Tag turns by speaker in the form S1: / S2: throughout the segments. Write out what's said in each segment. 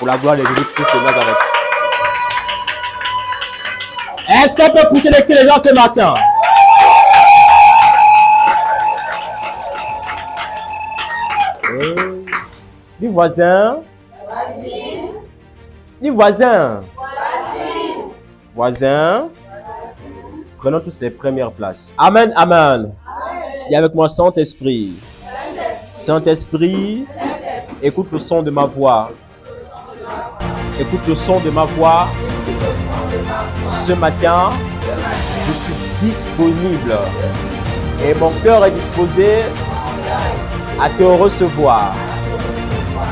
S1: pour la gloire de Jésus-Christ de Nazareth. Est-ce qu'on peut pousser les cris les gens ce matin? Dis voisin. Dis voisin. Voisin. Prenons tous les premières places. Amen, amen. Et avec moi, Saint-Esprit. Saint-Esprit, écoute le son de ma voix. Écoute le son de ma voix. Ce matin, je suis disponible. Et mon cœur est disposé à te recevoir.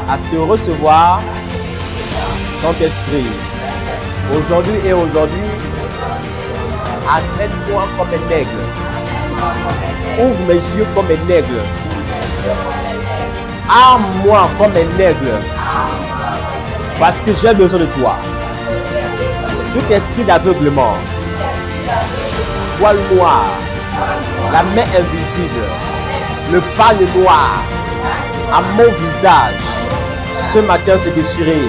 S1: À te recevoir, Saint-Esprit. Aujourd'hui et aujourd'hui, amène-moi comme un aigle. Ouvre mes yeux comme un aigle. Arme-moi comme un aigle. Parce que j'ai besoin de toi. Tout esprit d'aveuglement, voile noir, la main invisible, le pâle noir à mon visage, ce matin c'est déchiré.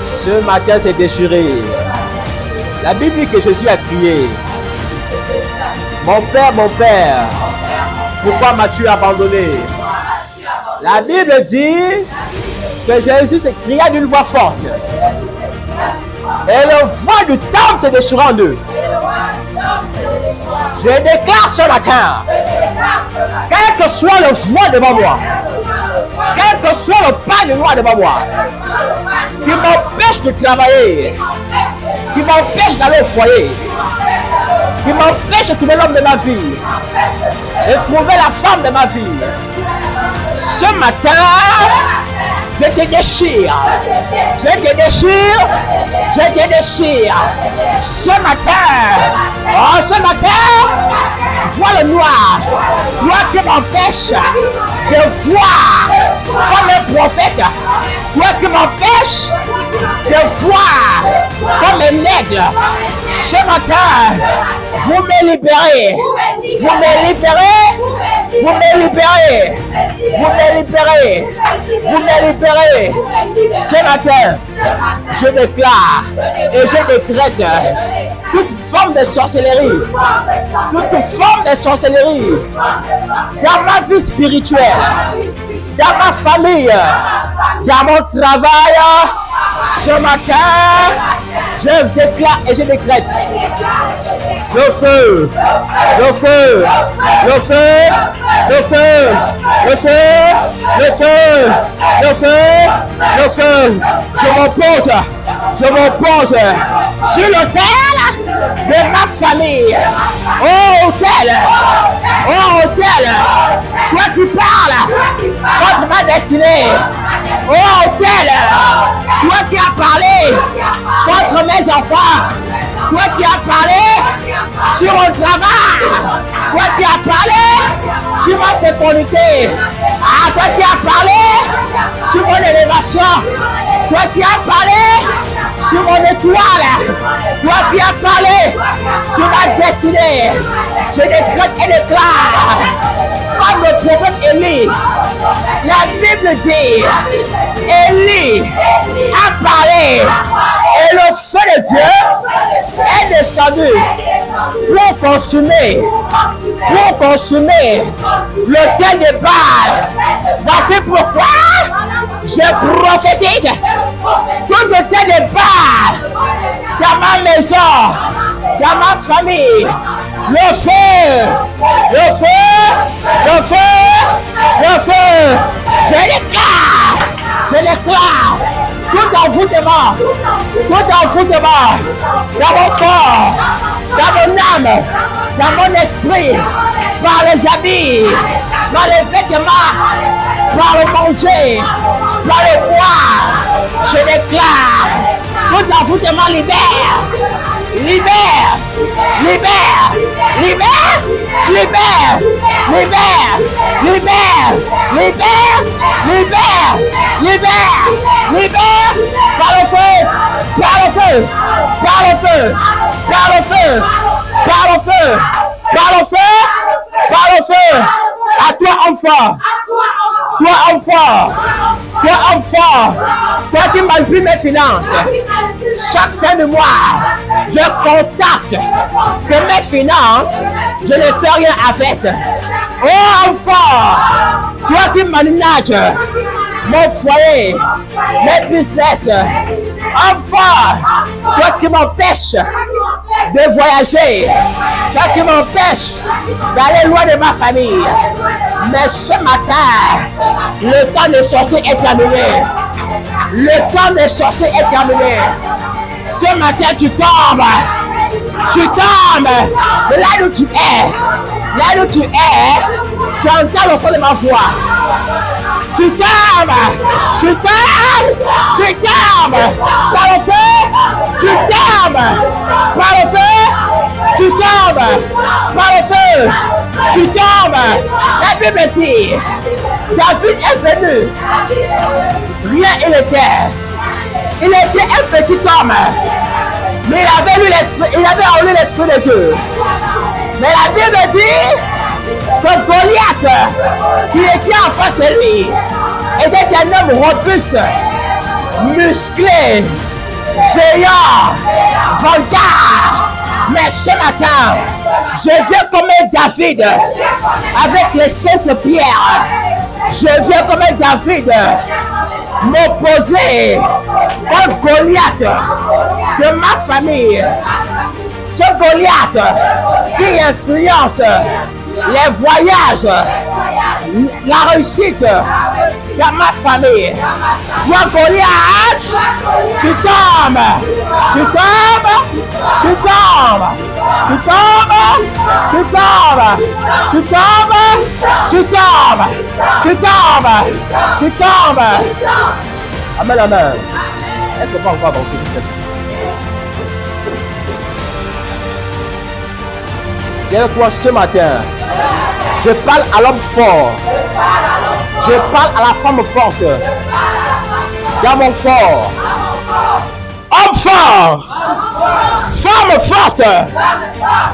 S1: Ce matin c'est déchiré. La Bible dit que Jésus a crié: mon Père, pourquoi m'as-tu abandonné? La Bible dit que Jésus s'est crié d'une voix forte. Et le vent du temple s'est déchiré en deux. Je déclare ce matin, quel que soit le vent devant moi, quel que soit le pas de noir devant moi, qui m'empêche de travailler, qui m'empêche d'aller au foyer, qui m'empêche de trouver l'homme de ma vie et trouver la femme de ma vie, ce matin, je te déchire, je te déchire, je te déchire. Ce matin, vois le noir, toi qui m'empêche de voir comme un prophète, toi qui m'empêche de voir comme un aigle. Ce matin, vous me libérez, vous me libérez, vous me libérez, vous me libérez, vous me libérez. Ce matin, je déclare et je décrète toute forme de sorcellerie, toute forme de sorcellerie dans ma vie spirituelle, dans ma famille, dans mon travail. Ce matin, je déclare et je décrète le feu, le feu, le feu, le feu, le feu, le feu, le feu, le feu. Je m'oppose sur l'autel de ma famille. Oh autel, toi qui parles contre ma destinée. Oh autel, toi qui as parlé contre mes enfants, toi qui as parlé sur mon travail, toi qui as parlé sur ma fécondité, toi qui as parlé sur mon élévation, toi qui as parlé sur mon étoile, toi qui as parlé sur ma destinée, je décrète et déclare, comme le prophète Élie, la Bible dit, Élie a parlé et le feu de Dieu est descendu pour consumer l'autel de Baal. Voici pourquoi je prophétise tout l'autel de Baal dans ma maison, dans ma famille. Le feu, le feu, le feu, le feu. Je déclare tout envoûtement dans mon corps, dans mon âme, dans mon esprit, par les habits, par les vêtements, par le manger, par le boire. Je déclare tout envoûtement libère. Libère, libère, libère, libère, libère, libère, libère, libère, libère, libère, par le feu, par le feu, par le feu, par le feu, par le feu, par le feu, par le feu. À toi enfant, toi enfant, toi enfant, toi qui Depuis mes finances, chaque fin de mois, je constate que mes finances, je ne fais rien avec. Oh enfant, toi qui manages mon foyer, mes business, enfant, toi qui m'empêches de voyager, toi qui m'empêches d'aller loin de ma famille. Mais ce matin, le temps des sorciers est terminé. Le temps des sorciers est terminé. Ce matin, tu tombes. Tu tombes. Mais là où tu es, tu entends le son de ma voix. Tu tombes. Tu tombes. Tu tombes. Par le feu, tu tombes. Par le feu, tu tombes. Par le feu, tu tombes. La Bible dit, David est venu. Rien il était. Il était un petit homme. Mais il avait eu l'esprit, il avait eu l'esprit de Dieu. Mais la Bible dit que Goliath, qui était en face de lui, était un homme robuste, musclé, géant, vantard. Mais ce matin, je viens comme un David avec les saintes pierres. Je viens comme un David m'opposer au Goliath de ma famille. Ce Goliath qui influence les voyages, la réussite dans ma famille. Toi Goliath, tu tombes, tu tombes, tu tombes, tu tombes, tu tombes, tu tombes, tu tombes, tu tombes, tu tombes. Amen, amen. Est-ce qu'on peut encore avancer? Viens avec toi ce matin. Je parle à l'homme fort. Je parle à la femme forte. Dans mon corps. Homme fort. Femme forte.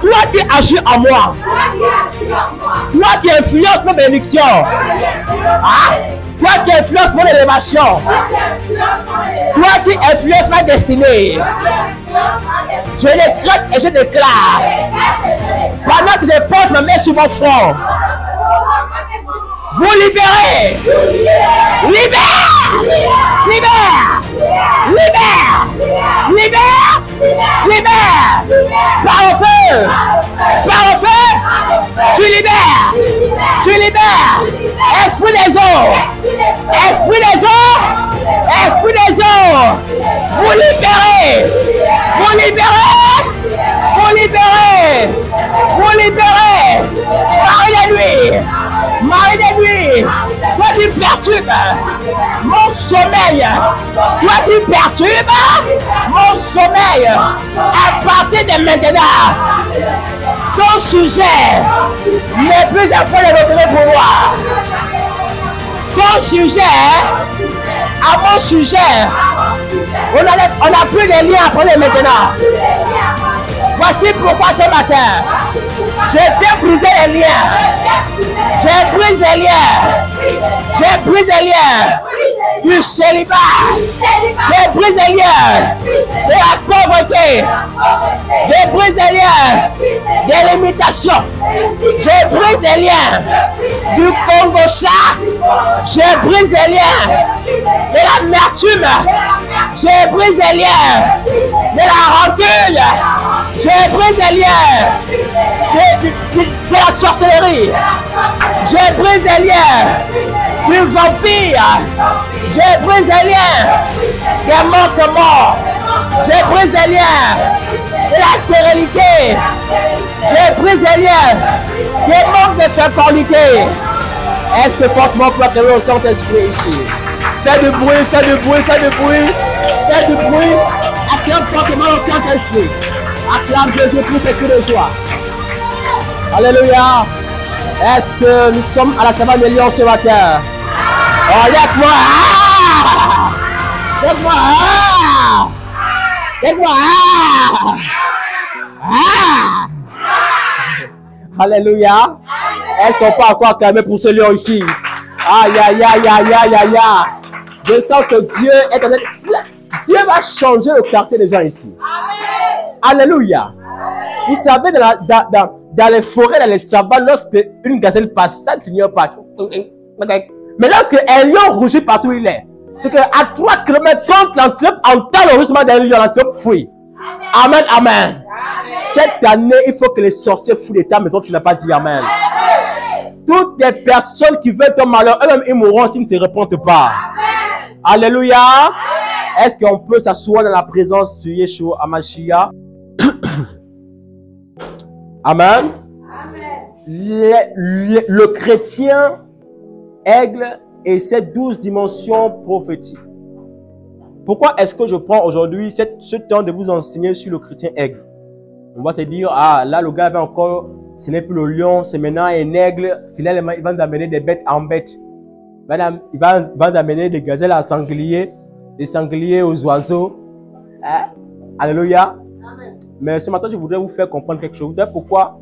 S1: Toi qui agis en moi. Toi qui influences mes bénédictions. Ah? Toi qui influences mon élévation. Toi qui influences ma destinée. Je décrète et je déclare. Pendant que je pose ma main sur mon front. Vous libérez. Libère. Libère. Libère. Libère. Libère. Par le feu. Par le feu. Tu libères. Tu libères. Esprit des eaux. Esprit des eaux. Esprit des eaux. Vous libérez. Vous libérez. Vous libérez. Vous libérez. Marie de nuit. Marie de nuit. Toi tu perturbes mon sommeil. Toi tu perturbes mon sommeil. À partir de maintenant, ton sujet n'est plus un point de retrait pour moi. Ton sujet, à mon sujet, on n'a plus de lien à prendre maintenant. Voici pourquoi ce matin, je viens briser les liens. Je brise les liens. Je brise les liens du célibat. Je brise les liens de la pauvreté. Je brise les liens de l'imitation. Je brise les liens du Congo-Cha. Je brise les liens de l'amertume. Je brise les liens de la rancune. Je brise les liens de la sorcellerie. Je brise les liens du vampire. Je brise les liens des manquements. Je brise les liens de la stérilité. Je brise les liens des manques de fécondité. Est-ce que porte-moi pour acclamer au Saint-Esprit ici? Fais du bruit, fais du bruit, fais du bruit. Fais du bruit. Acclame porte-moi au Saint-Esprit. Acclame Jésus pour tes cris de joie. Alléluia. Est-ce que nous sommes à la savane de Lyon ce matin? Oh, laisse-moi. Laisse-moi. Laisse-moi. Alléluia. Est-ce qu'on peut encore acclamer pour ce lion ici? Aïe, aïe, aïe, aïe, aïe, aïe, aïe. Je sens que Dieu est en train de...
S2: Dieu va changer le caractère des gens ici. Alléluia. Vous savez, dans les forêts, dans les savanes, lorsque une gazelle passe, ça ne finit pas. Mais lorsque un lion rougit partout où il est, c'est qu'à 3 km, quand l'antilope entend le rugissement d'un lion, l'antilope fuit. Amen, amen. Cette année, il faut que les sorciers fouillent de ta maison, tu n'as pas dit amen. Toutes les personnes qui veulent ton malheur, eux-mêmes, ils mourront s'ils ne se repentent pas. Alléluia. Est-ce qu'on peut s'asseoir dans la présence de Yeshua Hamashiach? Amen. Le chrétien aigle et ses 12 dimensions prophétiques. Pourquoi est-ce que je prends aujourd'hui ce temps de vous enseigner sur le chrétien aigle? On va se dire, ah là le gars va encore, ce n'est plus le lion, c'est maintenant un aigle. Finalement, il va nous amener des bêtes en bêtes. Il va nous amener des gazelles à sangliers, des sangliers aux oiseaux. Hein? Alléluia. Amen. Mais ce matin, je voudrais vous faire comprendre quelque chose. Vous savez pourquoi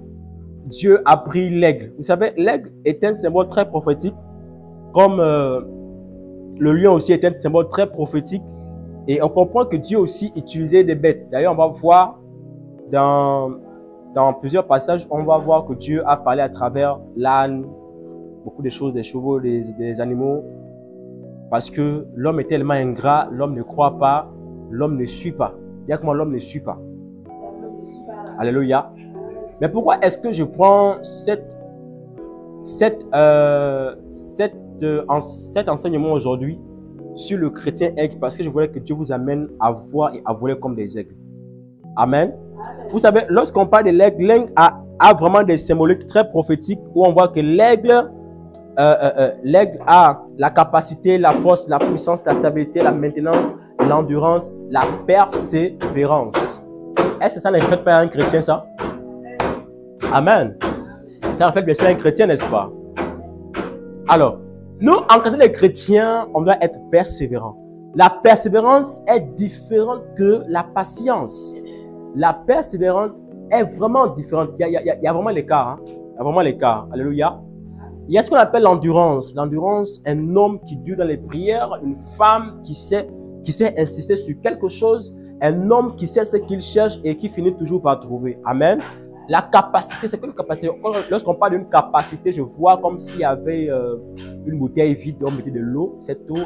S2: Dieu a pris l'aigle? Vous savez, l'aigle est un symbole très prophétique, comme le lion aussi est un symbole très prophétique. Et on comprend que Dieu aussi utilisait des bêtes. D'ailleurs, on va voir dans plusieurs passages, on va voir que Dieu a parlé à travers l'âne, beaucoup de choses, des chevaux, des animaux. Parce que l'homme est tellement ingrat, l'homme ne croit pas, l'homme ne suit pas. Dis comment l'homme ne suit pas. Alléluia. Mais pourquoi est-ce que je prends cet enseignement aujourd'hui sur le chrétien aigle? Parce que je voulais que Dieu vous amène à voir et à voler comme des aigles. Amen. Vous savez, lorsqu'on parle de l'aigle, l'aigle a vraiment des symboliques très prophétiques où on voit que l'aigle a la capacité, la force, la puissance, la stabilité, la maintenance, l'endurance, la persévérance. Est-ce que ça ne reflète pas un chrétien, ça? Amen. Ça reflète bien sûr un chrétien, n'est-ce pas? Alors, nous, en tant que chrétiens, on doit être persévérants. La persévérance est différente que la patience. La persévérance est vraiment différente. Il y a vraiment l'écart. Hein? Il y a vraiment l'écart. Alléluia. Il y a ce qu'on appelle l'endurance. L'endurance, un homme qui dure dans les prières, une femme qui sait insister sur quelque chose, un homme qui sait ce qu'il cherche et qui finit toujours par trouver. Amen. La capacité, c'est quoi une capacité? Lorsqu'on parle d'une capacité, je vois comme s'il y avait une bouteille vide, on mettait de l'eau. Cette eau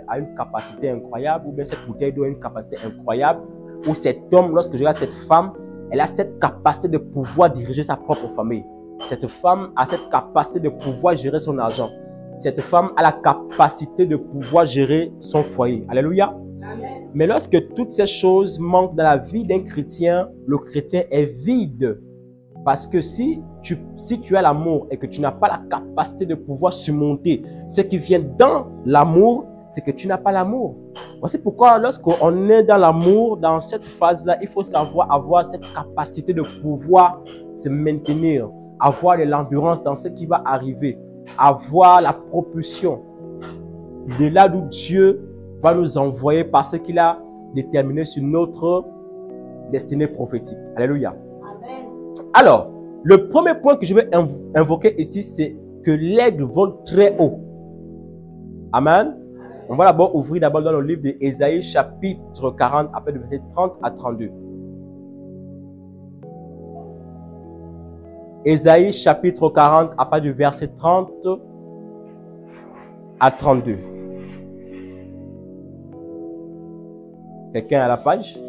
S2: a une capacité incroyable, ou bien cette bouteille d'eau a une capacité incroyable. Ou cet homme, lorsque je regarde cette femme, elle a cette capacité de pouvoir diriger sa propre famille. Cette femme a cette capacité de pouvoir gérer son argent. Cette femme a la capacité de pouvoir gérer son foyer. Alléluia. Amen. Mais lorsque toutes ces choses manquent dans la vie d'un chrétien, le chrétien est vide. Parce que si tu as l'amour et que tu n'as pas la capacité de pouvoir surmonter ce qui vient dans l'amour, c'est que tu n'as pas l'amour. Voici pourquoi lorsqu'on est dans l'amour, dans cette phase-là, il faut savoir avoir cette capacité de pouvoir se maintenir, avoir de l'endurance dans ce qui va arriver, avoir la propulsion de là d'où Dieu va nous envoyer parce qu'il a déterminé sur notre destinée prophétique. Alléluia. Amen. Alors, le premier point que je vais invoquer ici, c'est que l'aigle vole très haut. Amen. On va d'abord ouvrir dans le livre d'Ésaïe chapitre 40, après le verset 30 à 32. Ésaïe chapitre 40, à partir du verset 30 à 32. Quelqu'un à la page?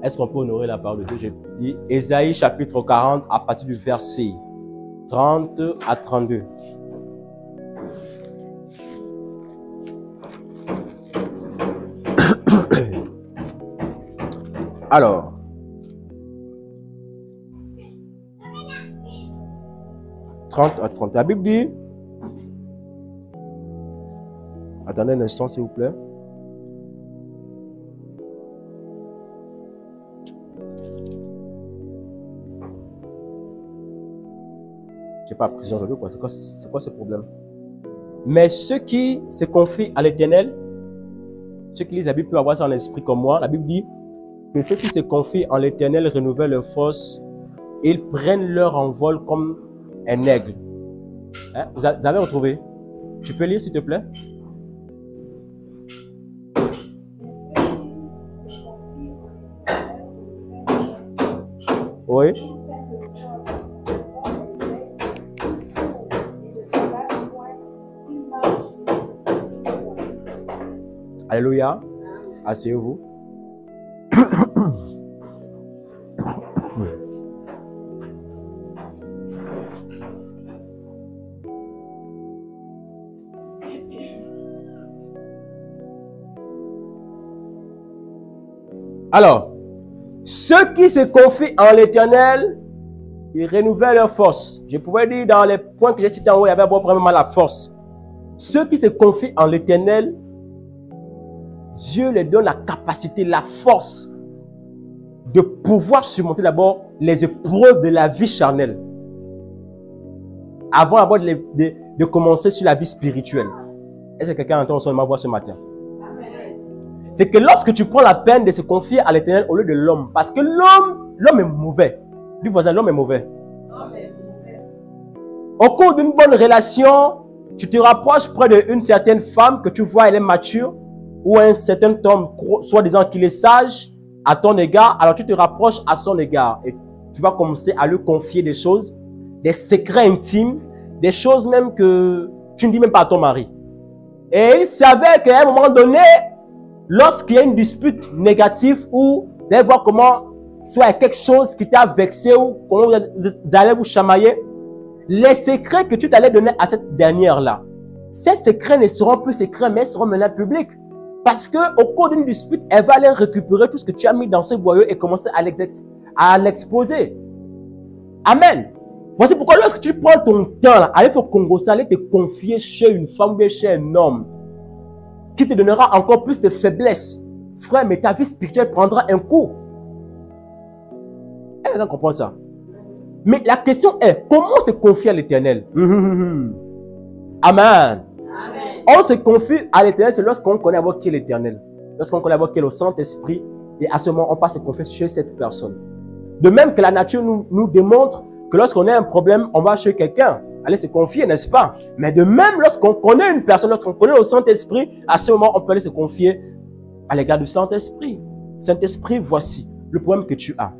S2: Est-ce qu'on peut honorer la parole de Dieu? Je dis Ésaïe chapitre 40, à partir du verset 30 à 32. Alors, à 30. La Bible dit, attendez un instant s'il vous plaît. Je n'ai pas pris aujourd'hui, quoi. C'est quoi ce problème? Mais ceux qui se confient à l'Éternel, ceux qui lisent la Bible peuvent avoir ça en esprit comme moi. La Bible dit que ceux qui se confient en l'Éternel renouvellent leurs forces, ils prennent leur envol comme un aigle. Hein? Vous avez retrouvé? Tu peux lire s'il te plaît? Oui. Alléluia. Asseyez-vous. Alors, ceux qui se confient en l'Éternel, ils renouvellent leur force. Je pouvais dire dans les points que j'ai cités en haut, il y avait probablement la force. Ceux qui se confient en l'Éternel, Dieu leur donne la capacité, la force de pouvoir surmonter d'abord les épreuves de la vie charnelle avant de commencer sur la vie spirituelle. Est-ce que quelqu'un entend son ma voix ce matin? C'est que lorsque tu prends la peine de se confier à l'Éternel au lieu de l'homme, parce que l'homme est mauvais. Du voisin, l'homme est mauvais. Au cours d'une bonne relation, tu te rapproches près d'une certaine femme que tu vois, elle est mature, ou un certain homme, soi-disant qu'il est sage à ton égard, alors tu te rapproches à son égard et tu vas commencer à lui confier des choses, des secrets intimes, des choses même que tu ne dis même pas à ton mari. Et il savait qu'à un moment donné, lorsqu'il y a une dispute négative ou vous allez voir comment soit quelque chose qui t'a vexé ou comment vous allez vous chamailler, les secrets que tu t'allais donner à cette dernière-là, ces secrets ne seront plus secrets, mais seront maintenant publics. Parce qu'au cours d'une dispute, elle va aller récupérer tout ce que tu as mis dans ce boyau et commencer à l'exposer. Amen. Voici pourquoi lorsque tu prends ton temps, aller au Congo, aller te confier chez une femme ou chez un homme qui te donnera encore plus de faiblesse, frère, mais ta vie spirituelle prendra un coup. Est-ce qu'on comprend ça? Mais la question est, comment se confier à l'Éternel? Amen. On se confie à l'Éternel, c'est lorsqu'on connaît d'abord qui est l'Éternel. Lorsqu'on connaît d'abord qui est le Saint-Esprit, et à ce moment, on passe se confier chez cette personne. De même que la nature nous démontre que lorsqu'on a un problème, on va chez quelqu'un, aller se confier, n'est-ce pas? Mais de même, lorsqu'on connaît une personne, lorsqu'on connaît le Saint-Esprit, à ce moment, on peut aller se confier à l'égard du Saint-Esprit. Saint-Esprit, voici le problème que tu as.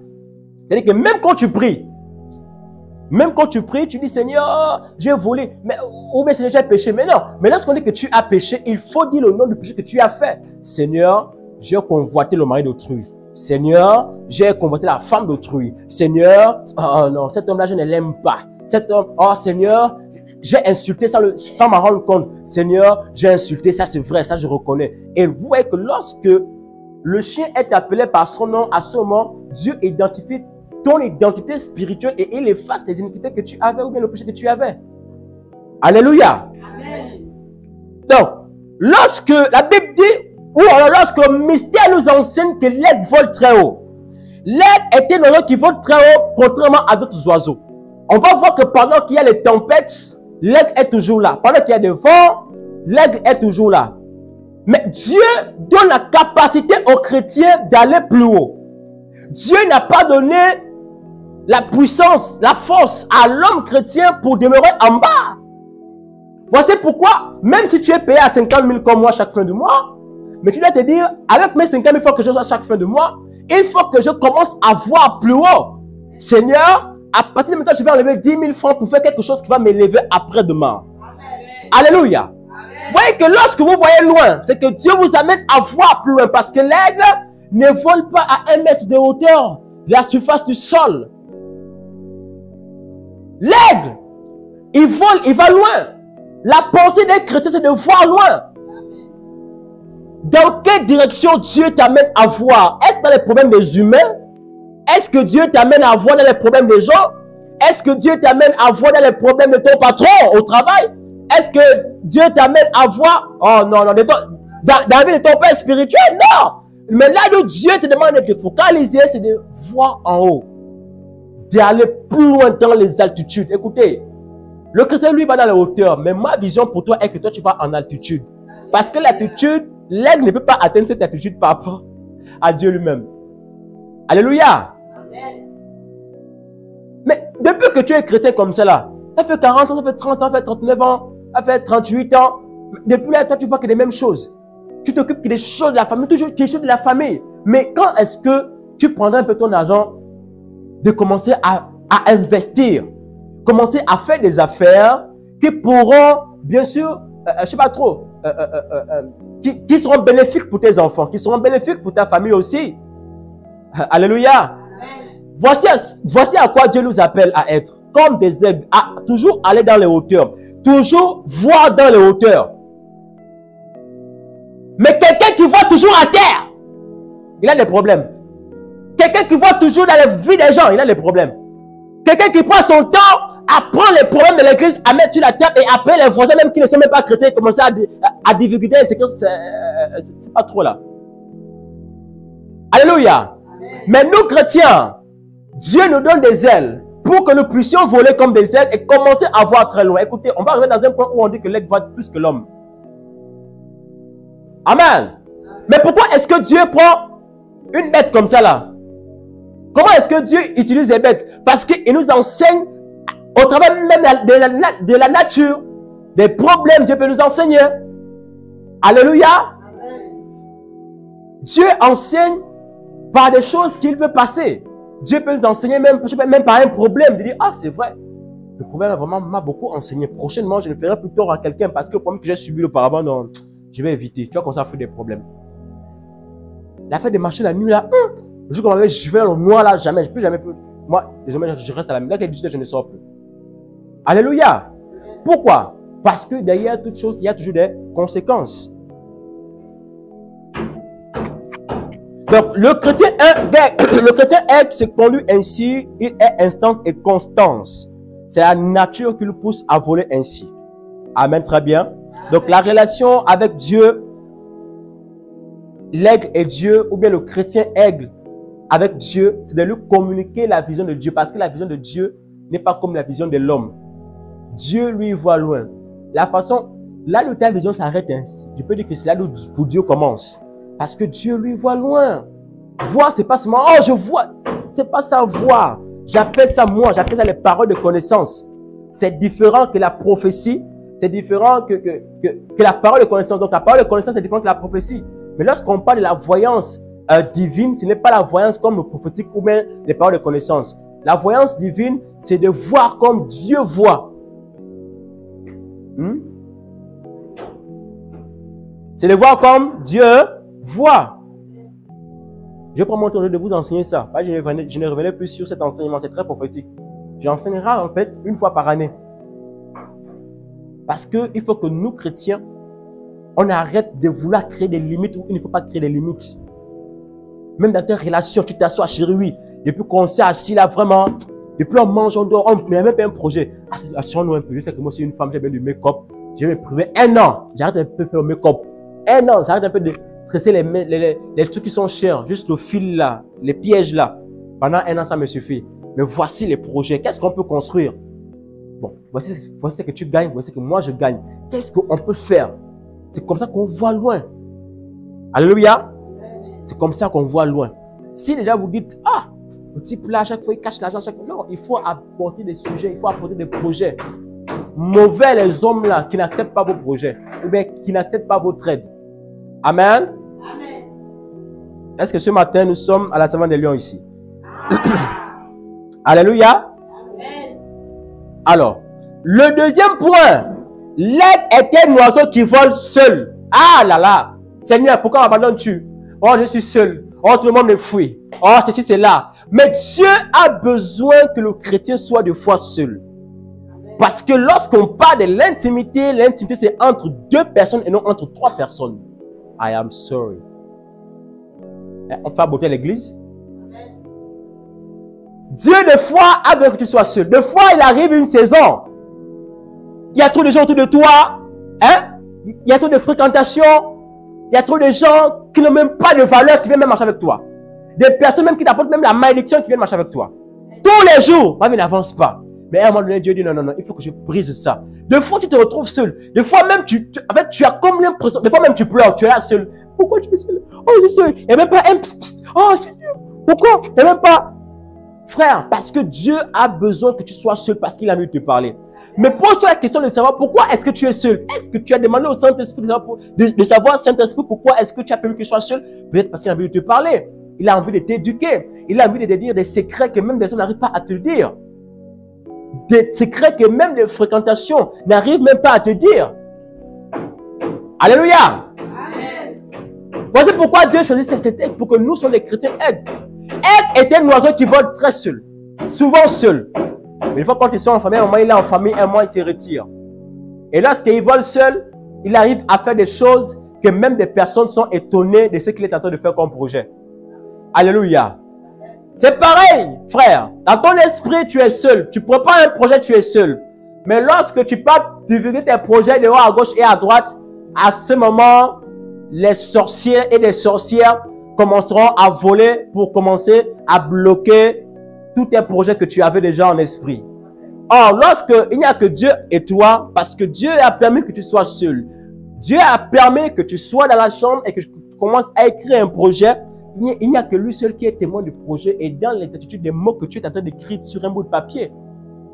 S2: C'est-à-dire que même quand tu pries, tu dis Seigneur, j'ai volé, mais, ou bien Seigneur, j'ai péché. Mais non, mais lorsqu'on dit que tu as péché, il faut dire le nom du péché que tu as fait. Seigneur, j'ai convoité le mari d'autrui. Seigneur, j'ai convoité la femme d'autrui. Seigneur, oh non, cet homme-là, je ne l'aime pas. Cet homme, oh Seigneur, j'ai insulté ça sans m'en rendre compte. Seigneur, j'ai insulté, ça c'est vrai, ça je reconnais. Et vous voyez que lorsque le chien est appelé par son nom, à ce moment, Dieu identifie ton identité spirituelle et il efface les iniquités que tu avais ou bien le péché que tu avais. Alléluia. Amen. Donc, lorsque la Bible dit, ou alors lorsque le mystère nous enseigne que l'aigle vole très haut. L'aigle est un oiseau qui vole très haut, contrairement à d'autres oiseaux. On va voir que pendant qu'il y a les tempêtes, l'aigle est toujours là. Pendant qu'il y a des vents, l'aigle est toujours là. Mais Dieu donne la capacité aux chrétiens d'aller plus haut. Dieu n'a pas donné la puissance, la force à l'homme chrétien pour demeurer en bas. Voici pourquoi, même si tu es payé à 50 000 comme moi chaque fin de mois, mais tu dois te dire, avec mes 50 000, il faut que je sois chaque fin de mois, il faut que je commence à voir plus haut. Seigneur, à partir de maintenant, je vais enlever 10 000 francs pour faire quelque chose qui va m'élever après-demain. Alléluia. Amen. Vous voyez que lorsque vous voyez loin, c'est que Dieu vous amène à voir plus loin, parce que l'aigle ne vole pas à 1 mètre de hauteur de la surface du sol. L'aigle, il vole, il va loin. La pensée des chrétiens, c'est de voir loin. Dans quelle direction Dieu t'amène à voir? Est-ce dans les problèmes des humains? Est-ce que Dieu t'amène à voir dans les problèmes des gens? Est-ce que Dieu t'amène à voir dans les problèmes de ton patron au travail? Est-ce que Dieu t'amène à voir, oh non, dans la vie de ton père spirituel? Non! Mais là où Dieu te demande de te focaliser, c'est de voir en haut. D'aller plus loin dans les altitudes. Écoutez, le chrétien, lui, va dans les hauteurs. Mais ma vision pour toi est que toi, tu vas en altitude. Parce que l'altitude, l'aigle ne peut pas atteindre cette altitude par rapport à Dieu lui-même. Alléluia. Amen. Mais depuis que tu es chrétien comme ça là, ça fait 40 ans, ça fait 30 ans, ça fait 39 ans, ça fait 38 ans. Depuis là, toi, tu vois que les mêmes choses. Tu t'occupes des choses de la famille, toujours des choses de la famille. Mais quand est-ce que tu prendras un peu ton argent de commencer à investir, commencer à faire des affaires qui pourront, bien sûr, je ne sais pas trop, qui seront bénéfiques pour tes enfants, qui seront bénéfiques pour ta famille aussi. Alléluia. Voici à quoi Dieu nous appelle à être. Comme des aigles, à toujours aller dans les hauteurs. Toujours voir dans les hauteurs. Mais quelqu'un qui voit toujours à terre, il a des problèmes. Quelqu'un qui voit toujours dans la vie des gens, il a des problèmes. Quelqu'un qui prend son temps à prendre les problèmes de l'église, à mettre sur la table et après les voisins même qui ne sont même pas chrétiens commencer à divulguer, c'est que c'est pas trop là. Alléluia. Mais nous chrétiens, Dieu nous donne des ailes pour que nous puissions voler comme des ailes et commencer à voir très loin. Écoutez, on va arriver dans un point où on dit que l'aigle voit plus que l'homme. Amen. Mais pourquoi est-ce que Dieu prend une bête comme ça là? Comment est-ce que Dieu utilise les bêtes? Parce qu'il nous enseigne au travers même de la nature, des problèmes, Dieu peut nous enseigner. Alléluia. Dieu enseigne par des choses qu'il veut passer. Dieu peut nous enseigner même par un problème, de dire, ah c'est vrai, le problème vraiment m'a beaucoup enseigné. Prochainement, je ne ferai plus tort à quelqu'un parce que le problème que j'ai subi auparavant, non, je vais éviter. Tu vas commencer à faire des problèmes. La fête de marcher la nuit là, le jour où je vais au noir là, jamais, je ne peux jamais plus. Moi, désormais, je reste à la maison. Dès qu'il y a 18 heures, je ne sors plus. Alléluia. Pourquoi? Parce que derrière toute chose, il y a toujours des conséquences. Donc, le chrétien aigle se conduit ainsi, il est instance et constance. C'est la nature qui le pousse à voler ainsi. Amen, très bien. Donc, la relation avec Dieu, l'aigle et Dieu, ou bien le chrétien aigle avec Dieu, c'est de lui communiquer la vision de Dieu. Parce que la vision de Dieu n'est pas comme la vision de l'homme. Dieu, lui, voit loin. La façon, là où ta vision s'arrête ainsi, je peux dire que c'est là où pour Dieu commence. Parce que Dieu, lui, voit loin. Voir, c'est pas seulement, oh, je vois. C'est pas ça, voir. J'appelle ça moi, j'appelle ça les paroles de connaissance. C'est différent que la prophétie. C'est différent que la parole de connaissance. Donc, la parole de connaissance, c'est différent que la prophétie. Mais lorsqu'on parle de la voyance divine, ce n'est pas la voyance comme le prophétique ou bien les paroles de connaissance. La voyance divine, c'est de voir comme Dieu voit. C'est de voir comme Dieu voit. Je prends mon temps de vous enseigner ça. Je ne revenais plus sur cet enseignement, c'est très prophétique. J'enseignerai en fait une fois par année. Parce qu'il faut que nous, chrétiens, on arrête de vouloir créer des limites où il ne faut pas créer des limites. Même dans tes relations, tu t'assois, chérie, oui. Depuis qu'on s'est assis là, vraiment, depuis on mange, on dort, on met même pas un projet. Asseyons-nous un peu. Je sais que moi, c'est une femme, j'ai bien du make-up. Je vais me priver 1 an. J'arrête un peu de faire le make-up. 1 an, j'arrête un peu de tresser les trucs qui sont chers. Juste le fil là, les pièges là. Pendant 1 an, ça me suffit. Mais voici les projets. Qu'est-ce qu'on peut construire? Bon, voici ce que tu gagnes, voici ce que moi je gagne. Qu'est-ce qu'on peut faire? C'est comme ça qu'on voit loin. Alléluia. C'est comme ça qu'on voit loin. Si déjà vous dites, ah, le type là, à chaque fois il cache l'argent, non, il faut apporter des sujets, il faut apporter des projets. Mauvais les hommes là qui n'acceptent pas vos projets ou bien qui n'acceptent pas votre aide. Amen. Amen. Est-ce que ce matin nous sommes à la Savane des Lions ici? Alléluia. Amen. Alors, le deuxième point, l'aigle est un oiseau qui vole seul. Ah là là, Seigneur, pourquoi m'abandonnes-tu? Oh, je suis seul. Oh, tout le monde me fuit. Oh, ceci, c'est là. Mais Dieu a besoin que le chrétien soit des fois seul. Parce que lorsqu'on parle de l'intimité, l'intimité c'est entre 2 personnes et non entre 3 personnes. I am sorry. On fait beauté à l'église. Dieu, des fois, a besoin que tu sois seul. Des fois, il arrive une saison. Il y a trop de gens autour de toi. Hein? Il y a trop de fréquentation. Il y a trop de gens qui n'ont même pas de valeur, qui viennent même marcher avec toi. Des personnes même qui t'apportent même la malédiction qui viennent marcher avec toi. Tous les jours, mais n'avance pas. Mais à un moment donné, Dieu dit non, non, non, il faut que je brise ça. Des fois, tu te retrouves seul. Des fois même, en fait, tu as comme l'impression, des fois même tu pleures, tu es là seul. Pourquoi tu es seul? Oh, je suis seul. Il n'y a même pas un psst. Oh, Seigneur. Pourquoi? Il n'y a même pas. Frère, parce que Dieu a besoin que tu sois seul parce qu'il a envie de te parler. Mais pose-toi la question de savoir pourquoi est-ce que tu es seul. Est-ce que tu as demandé au Saint-Esprit de savoir, Saint-Esprit, pourquoi est-ce que tu as permis que je sois seul? Peut-être parce qu'il a envie de te parler. Il a envie de t'éduquer. Il a envie de te dire des secrets que même des gens n'arrivent pas à te dire. Des secrets que même les fréquentations n'arrivent même pas à te dire. Alléluia. Amen. Voici pourquoi Dieu choisit cette aigle, pour que nous soyons les chrétiens aigles. Aigle est un oiseau qui vole très seul. Souvent seul. Mais une fois quand ils sont en famille, un moment il est en famille, un moment il se retire. Et lorsqu'il vole seul, il arrive à faire des choses que même des personnes sont étonnées de ce qu'il est en train de faire comme projet. Alléluia. C'est pareil, frère. Dans ton esprit, tu es seul. Tu prépares un projet, tu es seul. Mais lorsque tu pars divulguer tes projets de haut à gauche et à droite, à ce moment, les sorciers et les sorcières commenceront à voler pour commencer à bloquer tous tes projets que tu avais déjà en esprit. Or, lorsqu'il n'y a que Dieu et toi, parce que Dieu a permis que tu sois seul, Dieu a permis que tu sois dans la chambre et que tu commences à écrire un projet, il n'y a que lui seul qui est témoin du projet et dans l'exactitude des mots que tu es en train d'écrire sur un bout de papier.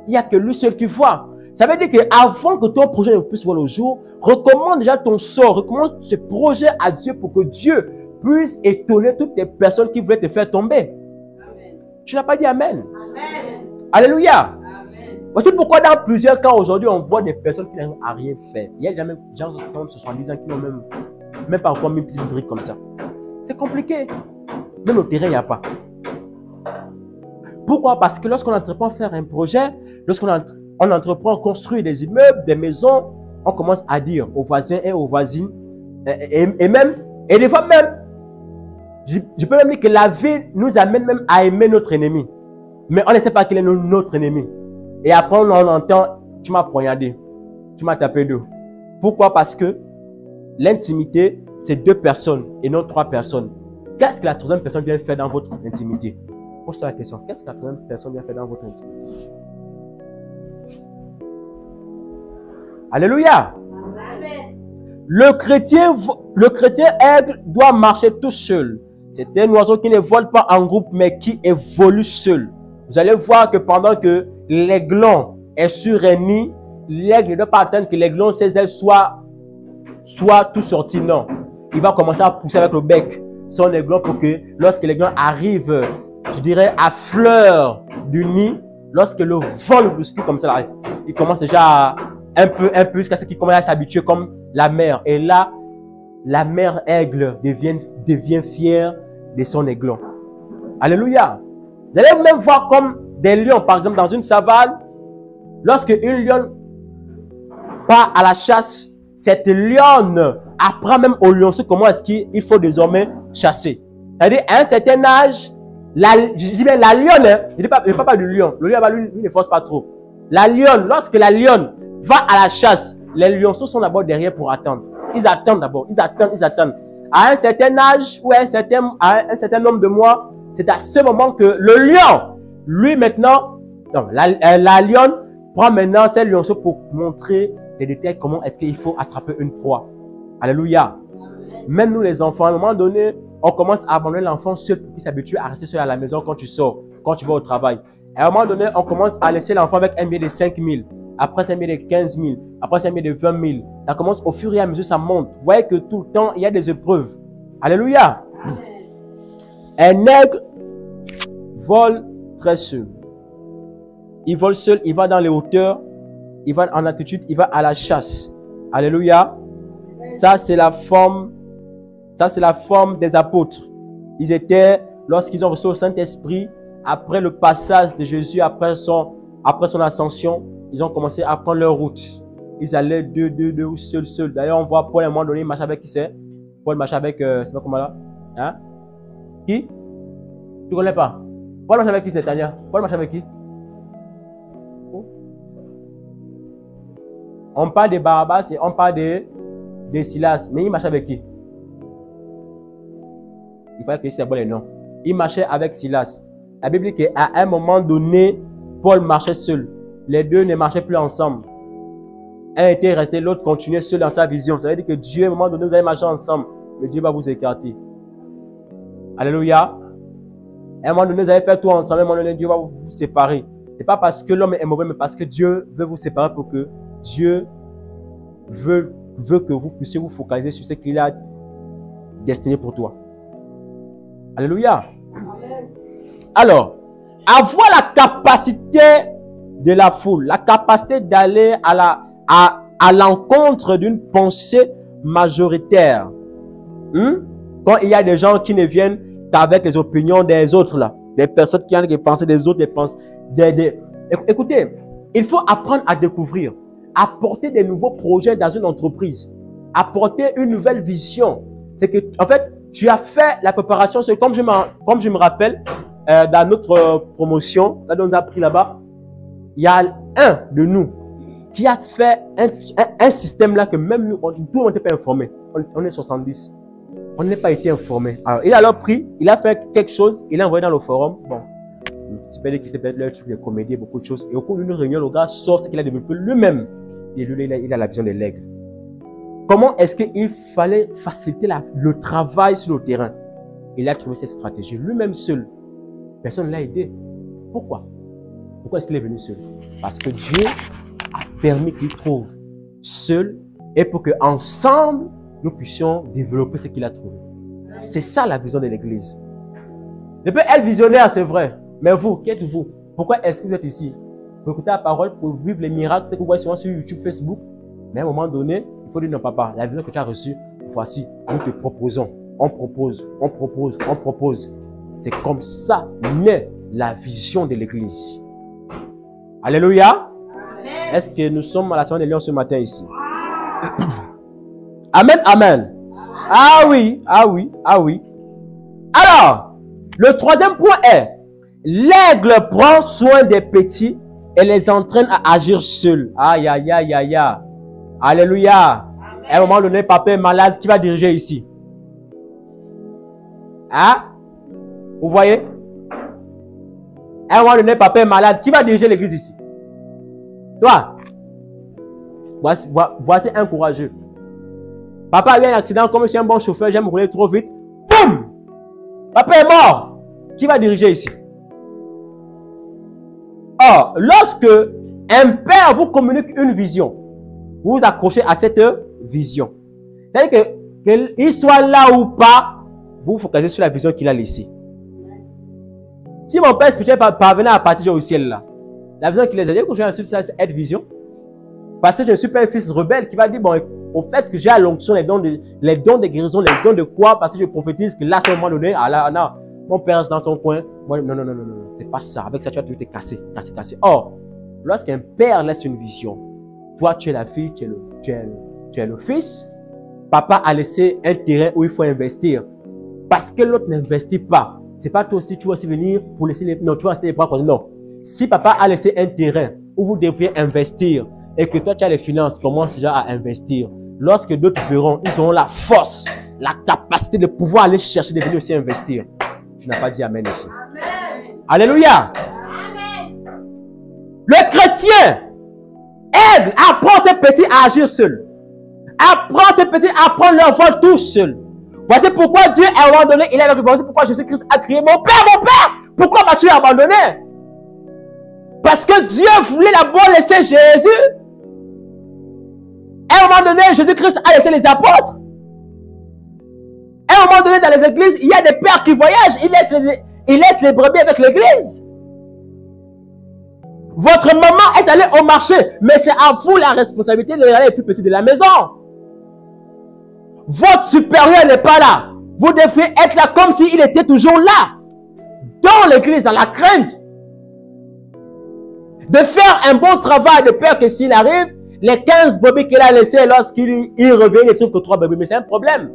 S2: Il n'y a que lui seul qui voit. Ça veut dire qu'avant que ton projet ne puisse voir le jour, recommande déjà ton sort, recommande ce projet à Dieu pour que Dieu puisse étonner toutes les personnes qui voulaient te faire tomber. Amen. Tu n'as pas dit Amen. Amen. Alléluia. Amen. Voici pourquoi dans plusieurs cas aujourd'hui, on voit des personnes qui n'ont rien fait. Il y a jamais des gens qui ont 70 ans qui n'ont même pas encore mis une petite brique comme ça. C'est compliqué. Même au terrain, il n'y a pas. Pourquoi? Parce que lorsqu'on entreprend à faire un projet, lorsqu'on entreprend à construire des immeubles, des maisons, on commence à dire aux voisins et aux voisines, et des fois même, je peux même dire que la vie nous amène même à aimer notre ennemi. Mais on ne sait pas quel est notre ennemi. Et après, on entend, tu m'as poignardé, tu m'as tapé d'eau. Pourquoi? Parce que l'intimité, c'est 2 personnes et non 3 personnes. Qu'est-ce que la 3e personne vient faire dans votre intimité? Pose-toi la question. Qu'est-ce que la 3e personne vient faire dans votre intimité? Alléluia. Amen. Le chrétien aigle doit marcher tout seul. C'est un oiseau qui ne vole pas en groupe, mais qui évolue seul. Vous allez voir que pendant que l'aiglon est sur un nid, l'aigle ne doit pas attendre que l'aiglon, ses ailes soient tout sorties. Non. Il va commencer à pousser avec le bec son aiglon pour que lorsque l'aiglon arrive, je dirais, à fleur du nid, lorsque le vol bouscule comme ça, là, il commence déjà à un peu jusqu'à ce qu'il commence à s'habituer comme la mère. Et là, la mère aigle devient fière de son aiglon. Alléluia. Vous allez même voir comme des lions, par exemple, dans une savane, lorsque une lionne part à la chasse, cette lionne apprend même au lionceau comment est-ce qu'il faut désormais chasser. C'est-à-dire, à un certain âge, je dis bien la lionne, hein, je ne parle pas du lion. Le lion, lui ne force pas trop. La lionne, lorsque la lionne va à la chasse, les lionceaux sont d'abord derrière pour attendre. Ils attendent d'abord, ils attendent. À un certain âge ou à un certain nombre de mois, c'est à ce moment que le lion, lui maintenant, non, la lionne prend maintenant ses lionceaux pour montrer les détails comment est-ce qu'il faut attraper une proie. Alléluia. Même nous les enfants, à un moment donné, on commence à abandonner l'enfant seul pour qu'il s'habitue à rester seul à la maison quand tu sors, quand tu vas au travail. À un moment donné, on commence à laisser l'enfant avec un billet de 5 000. Après, c'est un billet de 15 000. Après, c'est un billet de 20 000. Ça commence au fur et à mesure, ça monte. Vous voyez que tout le temps, il y a des épreuves. Alléluia. Un aigle vole très seul. Il vole seul, il va dans les hauteurs, il va en altitude, il va à la chasse. Alléluia. Ça, c'est la forme des apôtres. Ils étaient, lorsqu'ils ont reçu le Saint-Esprit, après le passage de Jésus, après son ascension, ils ont commencé à prendre leur route. Ils allaient deux ou seuls. D'ailleurs, on voit Paul à un moment donné, il marche avec qui c'est? Paul marche avec, c'est pas comment là? Hein? Qui? Tu connais pas? Paul marche avec qui c'est, Tania? Paul marche avec qui? On parle de Barabbas et on parle de Silas. Mais il marchait avec qui? Il fallait que c'est bon les noms. Il marchait avec Silas. La Bible dit qu'à un moment donné, Paul marchait seul. Les deux ne marchaient plus ensemble. Un était resté, l'autre continuait seul dans sa vision. Ça veut dire que Dieu, à un moment donné, vous allez marcher ensemble. Mais Dieu va vous écarter. Alléluia. À un moment donné, vous allez faire tout ensemble. À un moment donné, Dieu va vous séparer. Ce n'est pas parce que l'homme est mauvais, mais parce que Dieu veut vous séparer pour que Dieu veut que vous puissiez vous focaliser sur ce qu'il a destiné pour toi. Alléluia. Alors, avoir la capacité de la foule, la capacité d'aller à l'encontre d'une pensée majoritaire. Quand il y a des gens qui ne viennent qu'avec les opinions des autres, là, des personnes qui ont des pensées des autres, des pensées. Écoutez, il faut apprendre à découvrir, apporter des nouveaux projets dans une entreprise, apporter une nouvelle vision. C'est que, en fait, tu as fait la préparation, c'est comme je me rappelle, dans notre promotion, là, on nous a pris là-bas, il y a un de nous qui a fait un système là que même nous, tout le monde n'était pas informé. On est 70. On n'a pas été informé. Alors, il a alors pris, il a fait quelque chose, il a envoyé dans le forum. Bon, c'est peut-être le truc de comédie, beaucoup de choses. Et au cours d'une réunion, le gars sort ce qu'il a développé lui-même. Et lui, il a la vision des legs. Comment est-ce qu'il fallait faciliter le travail sur le terrain? Il a trouvé cette stratégie lui-même seul. Personne ne l'a aidé. Pourquoi? Pourquoi est-ce qu'il est venu seul? Parce que Dieu a permis qu'il trouve seul et pour qu'ensemble, nous puissions développer ce qu'il a trouvé. C'est ça la vision de l'Église. Elle peut être visionnaire, c'est vrai. Mais vous, qui êtes-vous? Pourquoi est-ce que vous êtes ici? Pour écouter la parole, pour vivre les miracles, c'est que vous voyez souvent sur YouTube, Facebook. Mais à un moment donné, il faut dire non, papa, la vision que tu as reçue, voici, nous te proposons. On propose, on propose, on propose. C'est comme ça naît la vision de l'Église. Alléluia. Est-ce que nous sommes à la Sainte de Lyon ce matin ici? Amen, amen. Ah oui, ah oui, ah oui. Alors, le troisième point est, l'aigle prend soin des petits et les entraîne à agir seul. Aïe, aïe, aïe, aïe, aïe. Alléluia. À un moment donné, papa est malade, qui va diriger ici? Hein? Vous voyez? À un moment donné, papa est malade, qui va diriger l'église ici? Toi. Voici un courageux. Papa a eu un accident, comme je suis un bon chauffeur, j'aime rouler trop vite. Boum! Papa est mort. Qui va diriger ici? Or, lorsque un père vous communique une vision, vous vous accrochez à cette vision. C'est-à-dire qu'il soit là ou pas, vous vous focalisez sur la vision qu'il a laissée. Si mon père spirituel parvenait à partir au ciel là, la vision qu'il a laissée, je vais suivre cette vision. Parce que je ne suis pas un fils rebelle qui va dire, bon, au fait que j'ai à l'onction, les dons de guérison, les dons de quoi, parce que je prophétise que là, à un moment donné, ah là, non, mon père est dans son coin. Moi, non, c'est pas ça. Avec ça, tu vas tout être cassé. Or, lorsqu'un père laisse une vision, toi, tu es la fille, tu es le fils, papa a laissé un terrain où il faut investir. Parce que l'autre n'investit pas. C'est pas toi aussi, tu vas aussi venir pour laisser les... Non, tu vas laisser les bras croisés. Non. Si papa a laissé un terrain où vous devriez investir et que toi, tu as les finances, commence déjà à investir. Lorsque d'autres verront, ils auront la force, la capacité de pouvoir aller chercher, de venir aussi investir. Tu n'as pas dit amen ici. Amen. Alléluia. Amen. Le chrétien aide, apprend ses petits à agir seul. Apprend ses petits à prendre leur vol tout seul. Voici pourquoi Dieu, à un moment donné, il a la voici pourquoi Jésus-Christ a crié, mon Père, pourquoi m'as-tu abandonné? Parce que Dieu voulait d'abord laisser Jésus. À un moment donné, Jésus-Christ a laissé les apôtres. À un moment donné, dans les églises, il y a des pères qui voyagent. Ils laissent les brebis avec l'église. Votre maman est allée au marché, mais c'est à vous la responsabilité de regarder les plus petits de la maison. Votre supérieur n'est pas là. Vous devez être là comme s'il était toujours là. Dans l'église, dans la crainte. De faire un bon travail de peur que s'il arrive, les 15 brebis qu'il a laissés, lorsqu'il revient, il ne trouve que 3 brebis. Mais c'est un problème.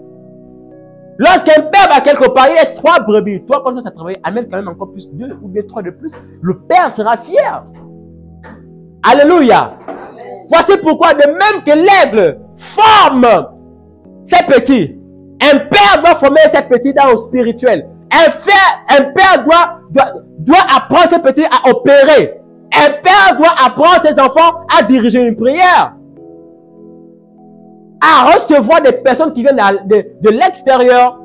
S2: Lorsqu'un père va quelque part, il laisse 3 brebis. Toi, quand tu vas travailler, amène quand même encore plus, 2 ou 3 de plus. Le père sera fier. Alléluia. Amen. Voici pourquoi, de même que l'aigle forme ses petits, un père doit former ses petits dans le spirituel. Un père doit apprendre ses petits à opérer. Un père doit apprendre ses enfants à diriger une prière. À recevoir des personnes qui viennent de l'extérieur.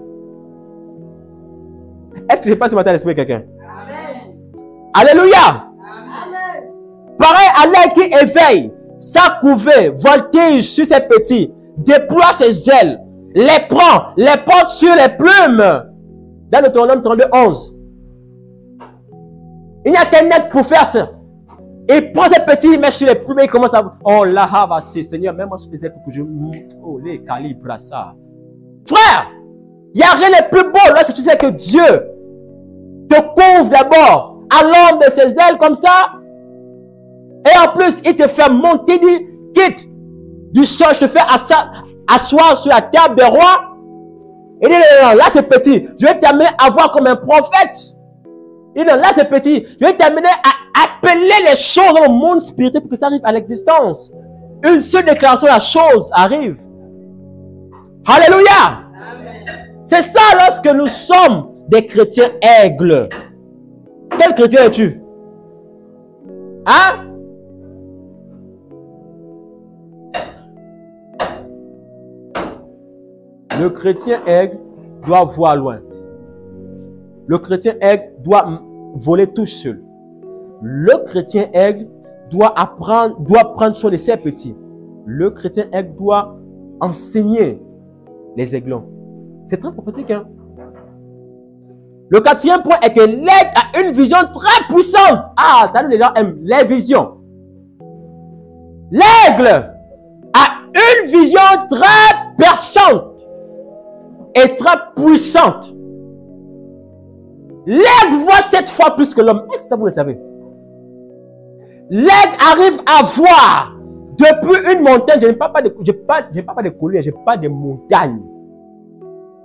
S2: Est-ce que je passe ce matin à l'esprit de quelqu'un? Amen. Alléluia. Amen. Pareil à l'air qui éveille sa couvée, voltige sur ses petits, déploie ses ailes, les prend, les porte sur les plumes. Dans Deutéronome 32, 11. Il n'y a qu'un être pour faire ça. Il prend ces petits, il met sur les plumes et il commence à... Oh là, Seigneur, mets-moi sur tes ailes pour que je... Oh, les calibres à ça. Frère, il n'y a rien de plus beau lorsque tu sais que Dieu te couvre d'abord à l'ombre de ses ailes comme ça. Et en plus, il te fait monter quitte du sol, je te fais asseoir sur la table des rois. Il dit, non, là c'est petit, je vais t'amener à voir comme un prophète. Il dit, non, là c'est petit, je vais t'amener à appeler les choses dans le monde spirituel pour que ça arrive à l'existence. Une seule déclaration, la chose arrive. Alléluia. C'est ça lorsque nous sommes des chrétiens aigles. Quel chrétien es-tu? Hein? Le chrétien aigle doit voir loin. Le chrétien aigle doit voler tout seul. Le chrétien aigle doit prendre soin de ses petits. Le chrétien aigle doit enseigner les aiglons. C'est très prophétique, hein? Le quatrième point est que l'aigle a une vision très puissante. Ah, ça, les gens aiment les visions. L'aigle a une vision très perçante et très puissante. L'aigle voit 7 fois plus que l'homme. Est-ce que ça vous le savez? L'aigle arrive à voir depuis une montagne. Je ne parle pas de collines, je parle de montagnes.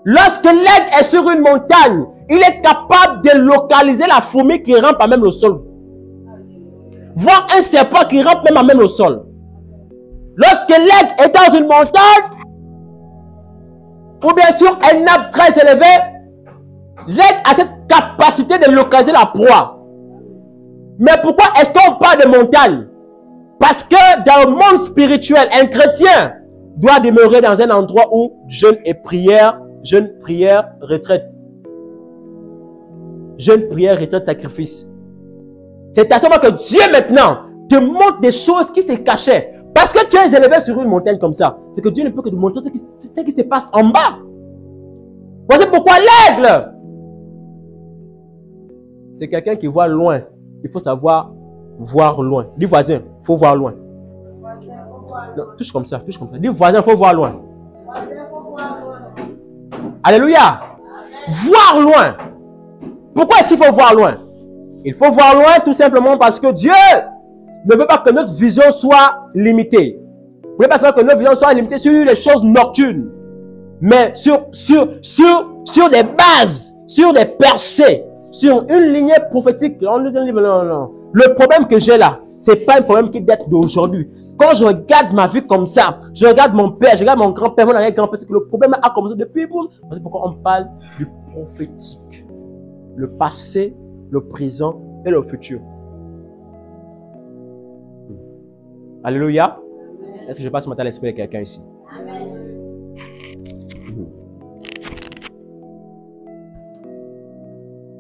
S2: Lorsque l'aigle est sur une montagne, il est capable de localiser la fourmi qui rampe à même le sol. Voir un serpent qui rampe même à même le sol. Lorsque l'aigle est dans une montagne, ou bien sûr un arbre très élevé, l'aigle a cette capacité de localiser la proie. Mais pourquoi est-ce qu'on parle de montagne? Parce que dans le monde spirituel, un chrétien doit demeurer dans un endroit où jeûne et prière, retraite. Jeûne, prière, retraite, sacrifice. C'est à ce moment que Dieu maintenant te montre des choses qui se cachaient. Parce que tu es élevé sur une montagne comme ça. C'est que Dieu ne peut que te montrer ce qui se passe en bas. Voici pourquoi l'aigle, c'est quelqu'un qui voit loin. Il faut savoir voir loin. Dis voisin, il faut voir loin. Non, touche comme ça, touche comme ça. Dis voisin, il faut voir loin. Alléluia. Voir loin. Pourquoi est-ce qu'il faut voir loin? Il faut voir loin tout simplement parce que Dieu ne veut pas que notre vision soit limitée. Il ne veut pas que notre vision soit limitée sur les choses nocturnes. Mais sur des bases, sur des percées, sur une lignée prophétique. Non. Le problème que j'ai là, ce n'est pas un problème qui date d'aujourd'hui. Quand je regarde ma vie comme ça, je regarde mon père, je regarde mon grand-père, mon arrière-grand-père, le problème a commencé depuis boum. C'est pourquoi on parle du prophétique. Le passé, le présent et le futur. Alléluia. Est-ce que je passe ce matin à l'esprit de quelqu'un ici?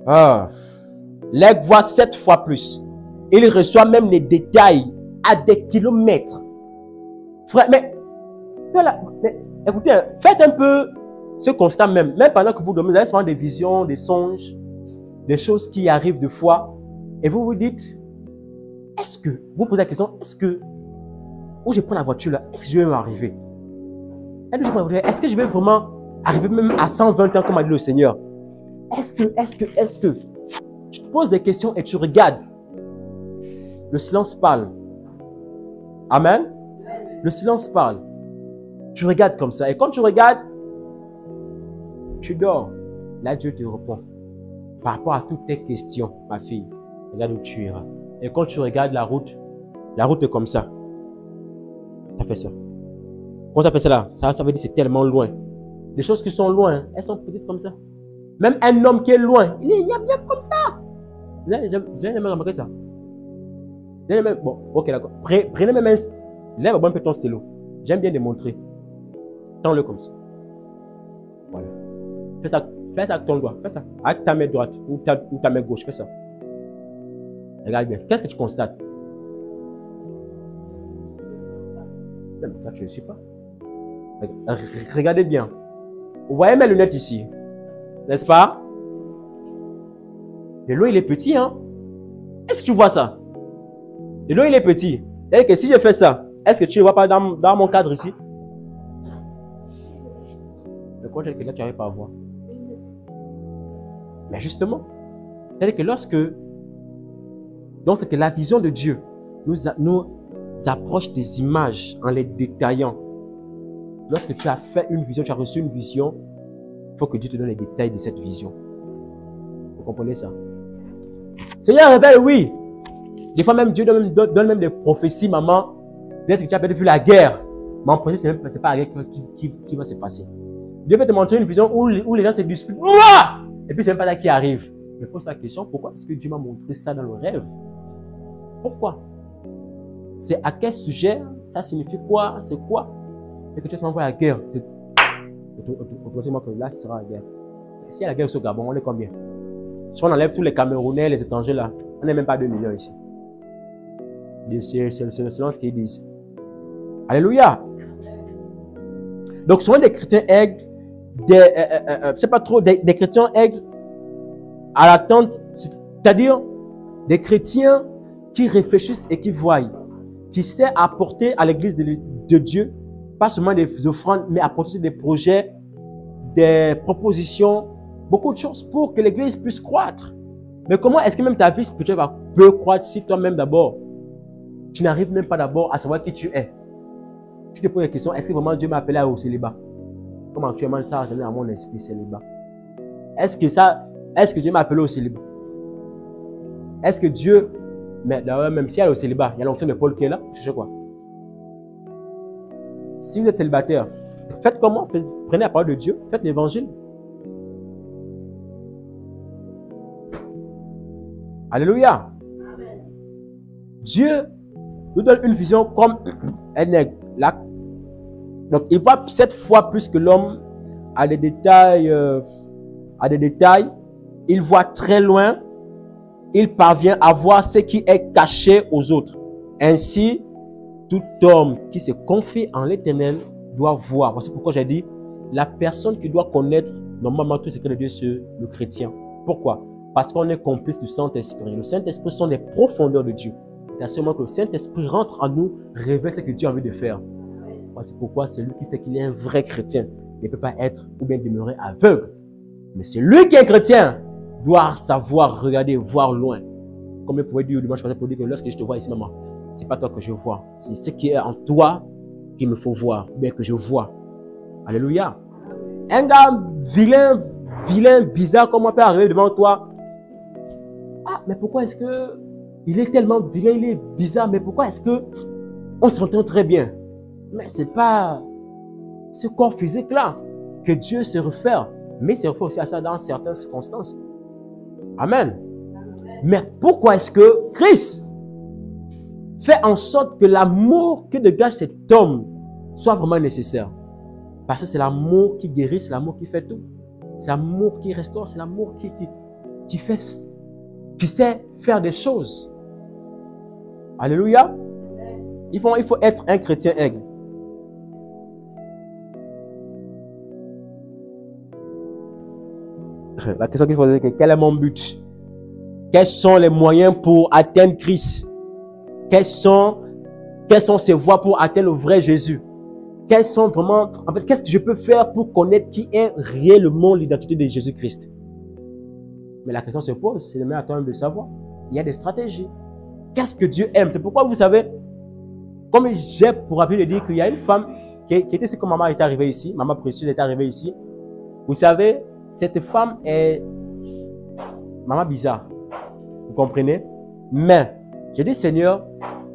S2: Amen. L'aigle voit 7 fois plus. Il reçoit même les détails à des kilomètres. Frère, mais écoutez, faites un peu ce constat même. Même pendant que vous dormez, vous avez souvent des visions, des songes, des choses qui arrivent de fois. Et vous vous dites, est-ce que, vous posez la question, est-ce que, où je prends la voiture là, est-ce que je vais m'arriver? Est-ce que je vais vraiment arriver même à 120 ans comme a dit le Seigneur? Est-ce que, tu te poses des questions et tu regardes. Le silence parle. Amen. Le silence parle. Tu regardes comme ça. Et quand tu regardes, tu dors. Là, Dieu te répond. Par rapport à toutes tes questions, ma fille, regarde où tu iras. Et quand tu regardes la route est comme ça. Ça fait ça. Quand ça fait ça là, ça veut dire que c'est tellement loin. Les choses qui sont loin, elles sont petites comme ça. Même un homme qui est loin, il est yam comme ça. Vous avez jamais remarqué ça? Bon, ok, d'accord. Prenez même un... Lève un peu ton stylo. J'aime bien démontrer. Tends-le comme ça. Voilà. Fais ça avec ton doigt. Fais ça. Avec ta main droite ou ta main gauche. Fais ça. Regarde bien. Qu'est-ce que tu constates? Même toi, tu ne suis pas. Regardez bien. Vous voyez mes lunettes ici? N'est-ce pas? Le lot, il est petit, hein? Est-ce que tu vois ça? Et l'eau, il est petit. C'est-à-dire que si je fais ça, est-ce que tu ne vois pas dans mon cadre ici? Le quoi que là, tu n'arrives pas à voir. Mais justement, c'est-à-dire que lorsque la vision de Dieu nous approche des images en les détaillant, lorsque tu as fait une vision, tu as reçu une vision, il faut que Dieu te donne les détails de cette vision. Vous comprenez ça? Seigneur révèle, oui. Des fois même, Dieu donne même des prophéties, maman. Peut-être que tu as peut-être vu la guerre. Mais en principe, ce n'est pas la guerre qui va se passer. Dieu peut te montrer une vision où les gens se disputent. Et puis, ce n'est même pas ça qui arrive. Mais pose la question, pourquoi est-ce que Dieu m'a montré ça dans le rêve? Pourquoi? C'est à quel sujet? Ça signifie quoi? C'est quoi? Et que tu m'envoies la guerre. Automatiquement que là, ce sera la guerre. Si il y a la guerre au Gabon, on est combien? Si on enlève tous les Camerounais, les étrangers là, on n'est même pas 2 millions ici. C'est selon ce qu'ils disent. Alléluia. Donc souvent des chrétiens aigles, je sais pas trop, des chrétiens aigles à l'attente, c'est-à-dire des chrétiens qui réfléchissent et qui voient, qui savent apporter à l'église de Dieu, pas seulement des offrandes, mais apporter des projets, des propositions, beaucoup de choses pour que l'église puisse croître. Mais comment est-ce que même ta vie spirituelle peut croître si toi-même d'abord, tu n'arrives même pas d'abord à savoir qui tu es? Tu te poses la question, est-ce que vraiment Dieu m'a appelé au célibat? Comme actuellement ça a donné à mon esprit célibat. Est-ce que Dieu m'a appelé au célibat? Est-ce que Dieu, mais d'ailleurs même s'il y a le célibat, il y a l'onction de Paul qui est là, je sais quoi. Si vous êtes célibataire, faites comment? Prenez la parole de Dieu, faites l'évangile. Alléluia. Amen. Dieu nous donne une vision comme un aigle. Donc, il voit cette fois plus que l'homme a des détails. Il voit très loin. Il parvient à voir ce qui est caché aux autres. Ainsi, tout homme qui se confie en l'Éternel doit voir. Voici pourquoi j'ai dit, la personne qui doit connaître normalement tout ce secret de Dieu, c'est le chrétien. Pourquoi? Parce qu'on est complice du Saint-Esprit. Le Saint-Esprit sont les profondeurs de Dieu. C'est à ce moment que le Saint-Esprit rentre en nous, révèle ce que Dieu a envie de faire. C'est pourquoi celui qui sait qu'il est un vrai chrétien ne peut pas être ou bien demeurer aveugle. Mais celui qui est chrétien doit savoir regarder, voir loin. Comme il pouvait dire le dimanche passé pour dire que lorsque je te vois ici, maman, ce n'est pas toi que je vois. C'est ce qui est en toi qu'il me faut voir, bien que je vois. Alléluia. Un gars vilain, bizarre, comment peut arriver devant toi? Ah, mais pourquoi est-ce que il est tellement vilain, il est bizarre, mais pourquoi est-ce que on s'entend très bien? Mais ce n'est pas ce corps physique-là que Dieu se réfère. Mais il se réfère aussi à ça dans certaines circonstances. Amen. Mais pourquoi est-ce que Christ fait en sorte que l'amour que dégage cet homme soit vraiment nécessaire? Parce que c'est l'amour qui guérit, c'est l'amour qui fait tout. C'est l'amour qui restaure, c'est l'amour qui sait faire des choses. Alléluia. Il faut être un chrétien aigle. La question qu'il faut poser, c'est quel est mon but? Quels sont les moyens pour atteindre Christ? Quelles sont ses voies pour atteindre le vrai Jésus? Quels sont vraiment, en fait, qu'est-ce que je peux faire pour connaître qui est réellement l'identité de Jésus-Christ? Mais la question se pose, c'est même à toi de savoir. Il y a des stratégies. Qu'est-ce que Dieu aime? C'est pourquoi vous savez, comme j'ai pour habitude de dire qu'il y a une femme qui était ici quand maman est arrivée ici, maman précieuse est arrivée ici. Vous savez, cette femme est maman bizarre. Vous comprenez? Mais, j'ai dit, Seigneur,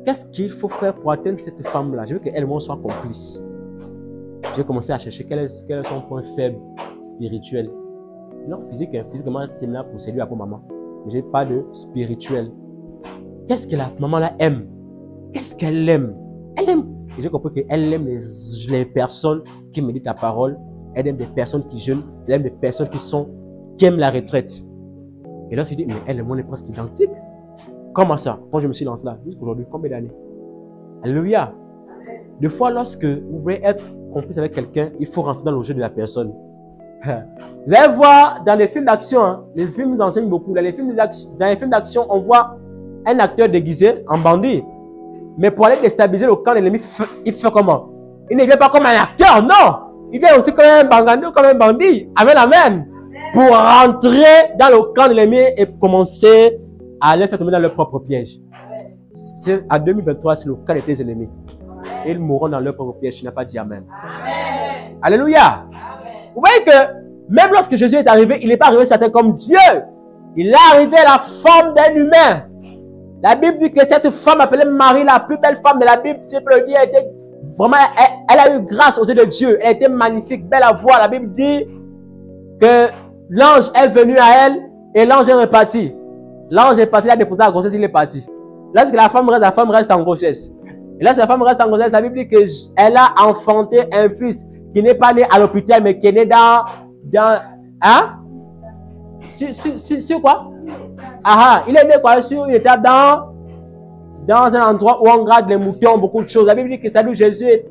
S2: qu'est-ce qu'il faut faire pour atteindre cette femme-là? Je veux qu'elle et moi soit complices. J'ai commencé à chercher quel est son point faible spirituel. Non, physiquement, c'est là pour séduire pour maman. Mais je n'ai pas de spirituel. Qu'est-ce que la maman-là aime? Qu'est-ce qu'elle aime? Elle aime. Et j'ai compris qu'elle aime les personnes qui méditent la parole. Elle aime des personnes qui jeûnent. Elle aime des personnes qui aiment la retraite. Et là, je dis, mais elle et moi, on est presque identiques. Comment ça? Quand je me suis lancé là, jusqu'aujourd'hui, combien d'années? Alléluia. Des fois, lorsque vous voulez être complice avec quelqu'un, il faut rentrer dans le jeu de la personne. Vous allez voir dans les films d'action, les films nous enseignent beaucoup. Dans les films d'action, on voit un acteur déguisé en bandit. Mais pour aller déstabiliser le camp de l'ennemi, il fait comment? Il ne vient pas comme un acteur, non. Il vient aussi comme un bandit, comme un bandit. Amen, amen. Pour rentrer dans le camp de l'ennemi et commencer à les faire tomber dans leur propre piège. En 2023, c'est le cas de tes ennemis. Ils mourront dans leur propre piège. Tu n'as pas dit amen. Amen. Alléluia. Amen. Vous voyez que même lorsque Jésus est arrivé, il n'est pas arrivé certain comme Dieu. Il est arrivé à la forme d'un humain. La Bible dit que cette femme appelée Marie, la plus belle femme de la Bible, c'est pour le dire, elle était vraiment, elle a eu grâce aux yeux de Dieu. Elle était magnifique, belle à voir. La Bible dit que l'ange est venu à elle et l'ange est reparti. L'ange est parti, il a déposé la grossesse, il est parti. Lorsque la femme reste en grossesse. Et lorsque la femme reste en grossesse, la Bible dit qu'elle a enfanté un fils qui n'est pas né à l'hôpital, mais qui est né hein? Sur quoi? Il est né quoi? Sur une étape dans un endroit où on garde les moutons, beaucoup de choses. La Bible dit que ça dit Jésus est,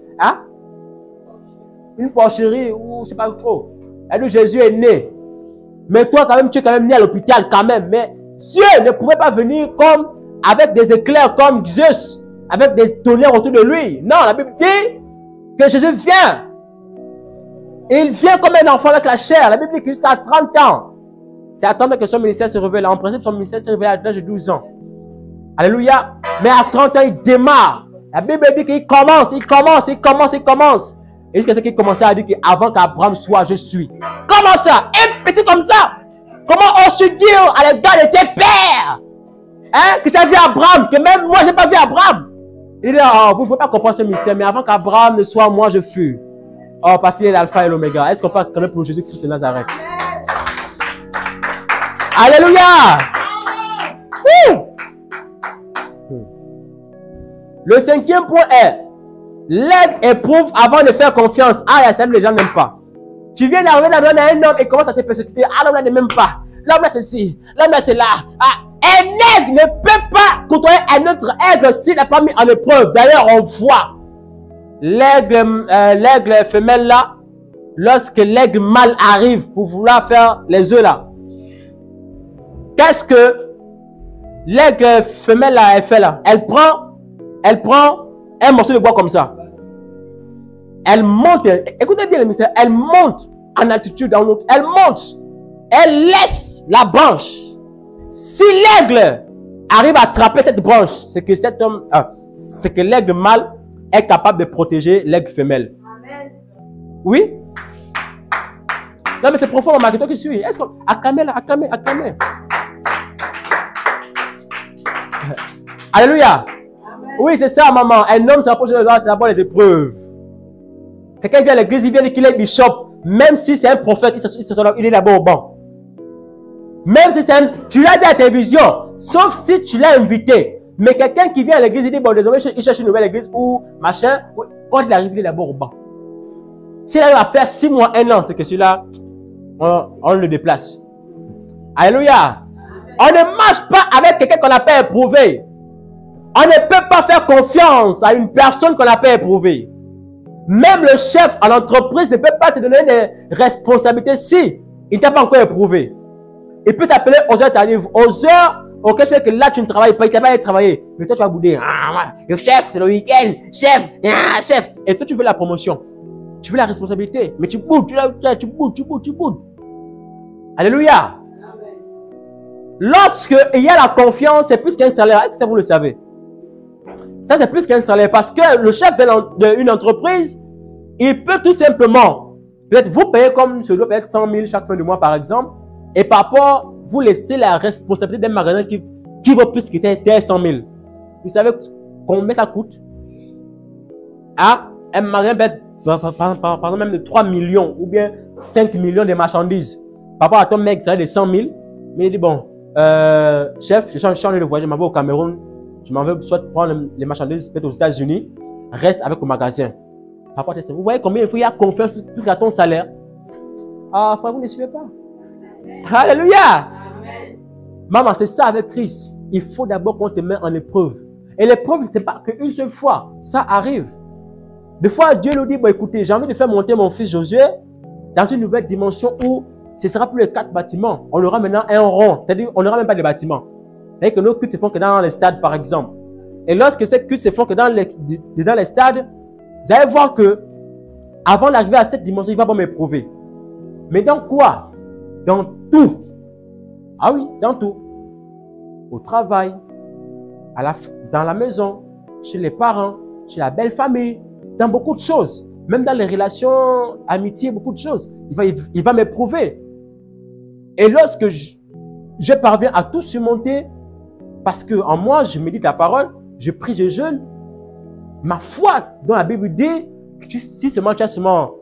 S2: une porcherie ou je ne sais pas trop. Ça dit Jésus est né. Mais toi quand même, tu es quand même né à l'hôpital quand même. Mais Dieu ne pouvait pas venir comme avec des éclairs comme Zeus, avec des tonnerres autour de lui. Non, la Bible dit que Jésus vient. Il vient comme un enfant avec la chair. La Bible dit que jusqu'à 30 ans, c'est à 30 ans que son ministère se révèle. En principe, son ministère se révèle à l'âge de 12 ans. Alléluia. Mais à 30 ans, il démarre. La Bible dit qu'il commence. Et jusqu'à ce qu'il commençait à dire qu'avant qu'Abraham soit, je suis. Comment ça? Un petit comme ça. Comment oses-tu dire à l'égard de tes pères que tu as vu Abraham, que même moi, je n'ai pas vu Abraham? Il dit, vous ne pouvez pas comprendre ce mystère, mais avant qu'Abraham ne soit, moi, je fus. Oh, parce qu'il est l'alpha et l'oméga. Est-ce qu'on peut connaître pour Jésus-Christ de Nazareth? Alléluia! Le cinquième point est, l'aide éprouve avant de faire confiance. Il y a ça, les gens n'aiment pas. Tu viens d'arriver dans un homme et commence à te persécuter. L'homme là ne m'aime pas. L'homme là c'est ci. L'homme là c'est là. Un aigle ne peut pas côtoyer un autre aigle s'il n'a pas mis en épreuve. D'ailleurs, on voit l'aigle femelle là, lorsque l'aigle mâle arrive pour vouloir faire les œufs là. Qu'est-ce que l'aigle femelle là, elle fait là? Elle prend un morceau de bois comme ça. Elle monte, écoutez bien le mystère, elle monte en altitude, elle monte, elle laisse la branche. Si l'aigle arrive à attraper cette branche, c'est que cet homme, c'est que l'aigle mâle est capable de protéger l'aigle femelle. Amen. Oui? Non mais c'est profond, maman, que toi qui suis. Est-ce qu'on... Acclamez. Alléluia. Amen. Oui, c'est ça, maman. Un homme s'approche de Dieu, c'est d'abord les épreuves. Quelqu'un vient à l'église, il vient dire qu'il est bishop. Même si c'est un prophète, il est d'abord au banc. Même si c'est un... Tu l'as dit à la télévision, sauf si tu l'as invité. Mais quelqu'un qui vient à l'église, il dit, bon, désormais, il cherche une nouvelle église ou machin. Quand il arrive, il est d'abord au banc. S'il arrive à faire 6 mois, 1 an, c'est que celui-là, on le déplace. Alléluia. On ne marche pas avec quelqu'un qu'on n'a pas éprouvé. On ne peut pas faire confiance à une personne qu'on n'a pas éprouvée. Même le chef à l'entreprise ne peut pas te donner des responsabilités si il ne t'a pas encore éprouvé. Il peut t'appeler aux heures tardives, aux heures auxquelles tu sais que là tu ne travailles pas, il ne t'a pas travaillé. Mais toi tu vas bouder. Le chef, c'est le week-end. Chef. Et toi tu veux la promotion. Tu veux la responsabilité. Mais tu boudes, tu boudes. Alléluia. Lorsque il y a la confiance, c'est plus qu'un salaire. Est-ce que vous le savez? Ça, c'est plus qu'un salaire. Parce que le chef d'une entreprise, il peut tout simplement, peut-être vous payer comme celui peut être 100 000 chaque fin de mois, par exemple. Et par rapport, vous laissez la responsabilité d'un magasin qui vaut plus que 100 000. Vous savez combien ça coûte? Un magasin peut être, par exemple, même de 3 millions ou bien 5 millions de marchandises. Par rapport à ton mec, ça va de 100 000. Mais il dit, bon, chef, je change de voyage, je m'en vais au Cameroun. Je m'en vais soit prendre les marchandises peut-être aux États-Unis. Reste avec le magasin. Par rapport à ça, vous voyez combien il y a confiance plus qu'à ton salaire? Frère, vous ne suivez pas. Alléluia. Amen. Maman, c'est ça avec Christ. Il faut d'abord qu'on te mette en épreuve. Et l'épreuve, ce n'est pas qu'une seule fois. Ça arrive. Des fois, Dieu nous dit, bon, écoutez, j'ai envie de faire monter mon fils Josué dans une nouvelle dimension où ce ne sera plus les 4 bâtiments. On aura maintenant un rond. C'est-à-dire, on n'aura même pas de bâtiments. et que nos cultes se font que dans les stades, par exemple. Et lorsque ces cultes se font que dans les stades, vous allez voir que avant d'arriver à cette dimension, il va pas m'éprouver. Mais dans quoi? Dans tout. Ah oui, dans tout. Au travail, dans la maison, chez les parents, chez la belle famille, dans beaucoup de choses. Même dans les relations, amitié, beaucoup de choses. Il va m'éprouver. Et lorsque je parviens à tout surmonter, parce que en moi, je médite la parole, je prie, je jeûne, ma foi, dont la Bible dit, que si seulement tu as seulement,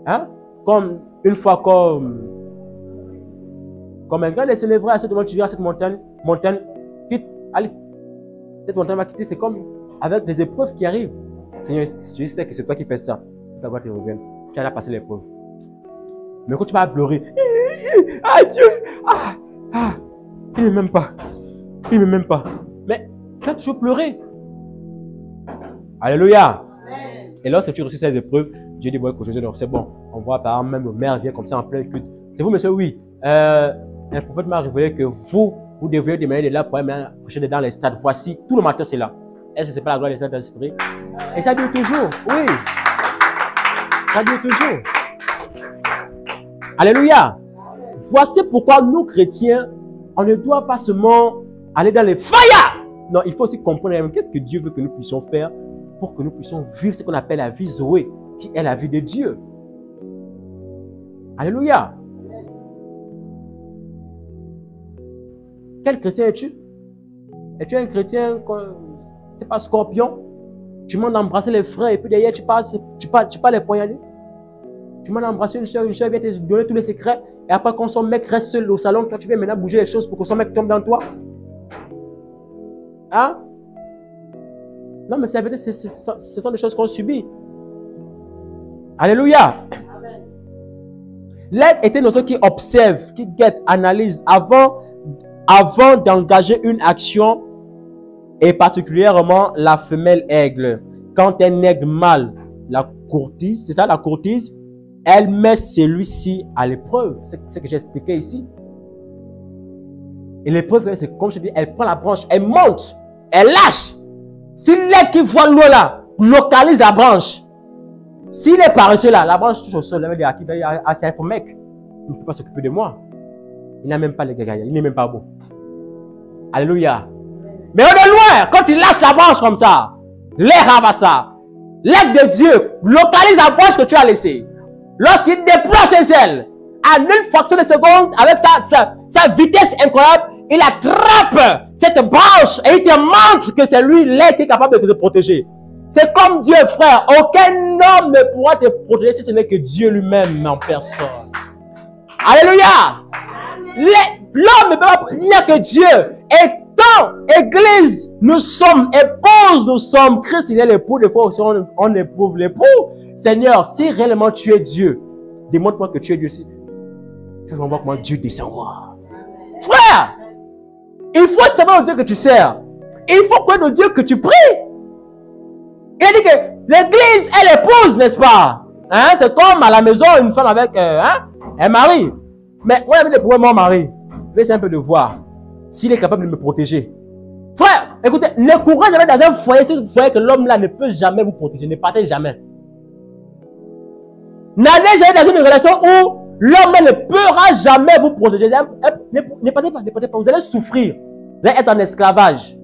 S2: hein, comme une fois, comme un grand est élevé à cette montagne, tu diras à cette montagne, quitte, allez, cette montagne va quitter, c'est comme avec des épreuves qui arrivent. Seigneur, je sais que c'est toi qui fais ça. Ta voix te revient. Tu as passé l'épreuve. Mais quand tu vas pleurer, ah Dieu, il ne m'aime pas. Il ne m'aime pas. Mais tu as toujours pleuré. Alléluia. Amen. Et lorsque tu reçois ces épreuves, Dieu dit, bon, que Jésus, c'est bon. On voit par exemple, même le maire vient comme ça en plein culte. C'est vous, monsieur? Oui. Un prophète m'a révélé que vous devriez demander de là pour aller prochainer dans les stades. Voici, tout le matin, c'est là. Est-ce que ce n'est pas la gloire des Saint-Esprit? Et ça dure toujours. Oui. Ça dure toujours. Alléluia. Voici pourquoi nous, chrétiens, on ne doit pas seulement aller dans les fire. Non, il faut aussi comprendre qu'est-ce que Dieu veut que nous puissions faire pour que nous puissions vivre ce qu'on appelle la vie Zoé, qui est la vie de Dieu. Alléluia. Quel chrétien es-tu? Es-tu un chrétien, c'est pas scorpion? Tu m'as embrassé les frères et puis derrière tu pars les poignarder? Tu m'as embrassé une soeur vient te donner tous les secrets et après quand son mec reste seul au salon, quand tu viens maintenant bouger les choses pour que son mec tombe dans toi? Hein? Non, mais c'est la vérité, ce sont des choses qu'on subit. Alléluia. L'aide était notre qui observe, qui guette, analyse avant d'engager une action, et particulièrement la femelle aigle. Quand un aigle mâle la courtise, c'est ça la courtise, elle met celui-ci à l'épreuve. C'est ce que j'ai expliqué ici. Et l'épreuve, c'est comme je dis, elle prend la branche, elle monte, elle lâche. Si l'aigle qui voit l'eau là, localise la branche, s'il est paresseux là, la branche touche au sol, elle va dire, c'est un faux mec, il ne peut pas s'occuper de moi. Il n'a même pas les gars, il n'est même pas beau. Alléluia. Mais au de loin, quand il lâche la branche comme ça, l'air ramasse. L'aigle de Dieu localise la branche que tu as laissée. Lorsqu'il déploie ses ailes, en une fraction de seconde, avec sa vitesse incroyable, il attrape cette branche et il te montre que c'est lui l'aigle qui est capable de te protéger. C'est comme Dieu, frère. Aucun homme ne pourra te protéger si ce n'est que Dieu lui-même en personne. Alléluia. L'homme ne peut pas. Il n'y a que Dieu. Et tant Église, nous sommes, épouse, nous sommes. Christ, il est l'époux. Des fois aussi, on éprouve l'époux. Seigneur, si réellement tu es Dieu, démontre-moi que tu es Dieu aussi. Tu vas voir comment Dieu descend. Frère, il faut savoir le Dieu que tu sers. Il faut connaître le Dieu que tu pries. Il a dit que l'église est l'épouse, n'est-ce pas? Hein? C'est comme à la maison, une femme avec un mari. Mais moi, j'ai pour mon mari. Laissez un peu de voir s'il est capable de me protéger. Frère, écoutez, ne courez jamais dans un foyer si vous voyez que l'homme là ne peut jamais vous protéger. Ne partez jamais. N'allez jamais dans une relation où l'homme ne pourra jamais vous protéger. Ne partez pas, ne partez pas. Vous allez souffrir. Vous allez être en esclavage.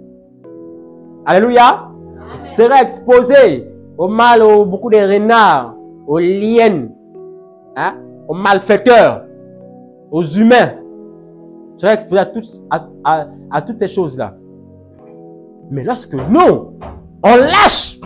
S2: Alléluia. Sera exposé au mal, beaucoup de renards, aux liens, hein, aux malfaiteurs, aux humains. Sera exposé à toutes ces choses-là. Mais lorsque nous, on lâche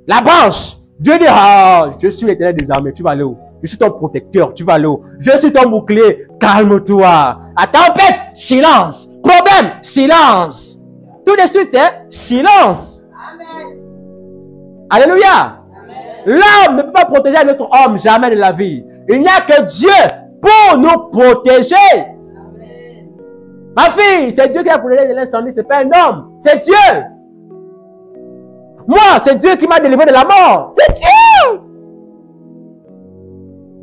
S2: la branche, Dieu dit, ah, je suis l'Éternel des armées, tu vas aller où? Je suis ton protecteur, tu vas aller où? Je suis ton bouclier, calme-toi. À tempête, silence. Problème, silence. Tout de suite, hein, silence. Alléluia. L'homme ne peut pas protéger un autre homme jamais de la vie. Il n'y a que Dieu pour nous protéger. Amen. Ma fille, c'est Dieu qui a protégé de l'incendie, ce n'est pas un homme. C'est Dieu. Moi, c'est Dieu qui m'a délivré de la mort. C'est Dieu.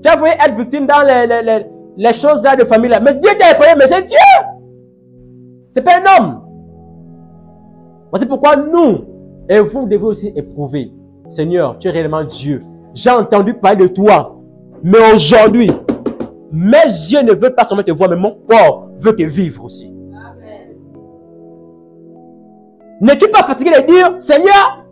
S2: Tu as voulu être victime dans les choses là de famille là. Mais Dieu t'a épargné, mais c'est Dieu. Ce n'est pas un homme. Voici pourquoi nous, et vous devez aussi éprouver. Seigneur, tu es réellement Dieu. J'ai entendu parler de toi. Mais aujourd'hui, mes yeux ne veulent pas seulement te voir, mais mon corps veut te vivre aussi. N'es-tu pas fatigué de dire, Seigneur,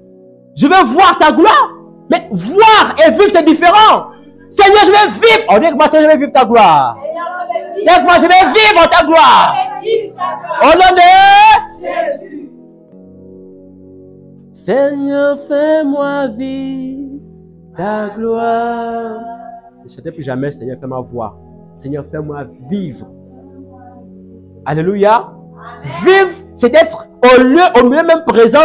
S2: je veux voir ta gloire? Mais voir et vivre, c'est différent. Seigneur, je vais vivre. Oh, dis-moi, Seigneur, je vais vivre ta gloire. Dis-moi, je vais vivre ta gloire. Au nom de Jésus. Seigneur, fais-moi vivre ta gloire. Ne chantez plus jamais, Seigneur, fais-moi voir. Seigneur, fais-moi vivre. Alléluia. Vivre, c'est être au milieu même présent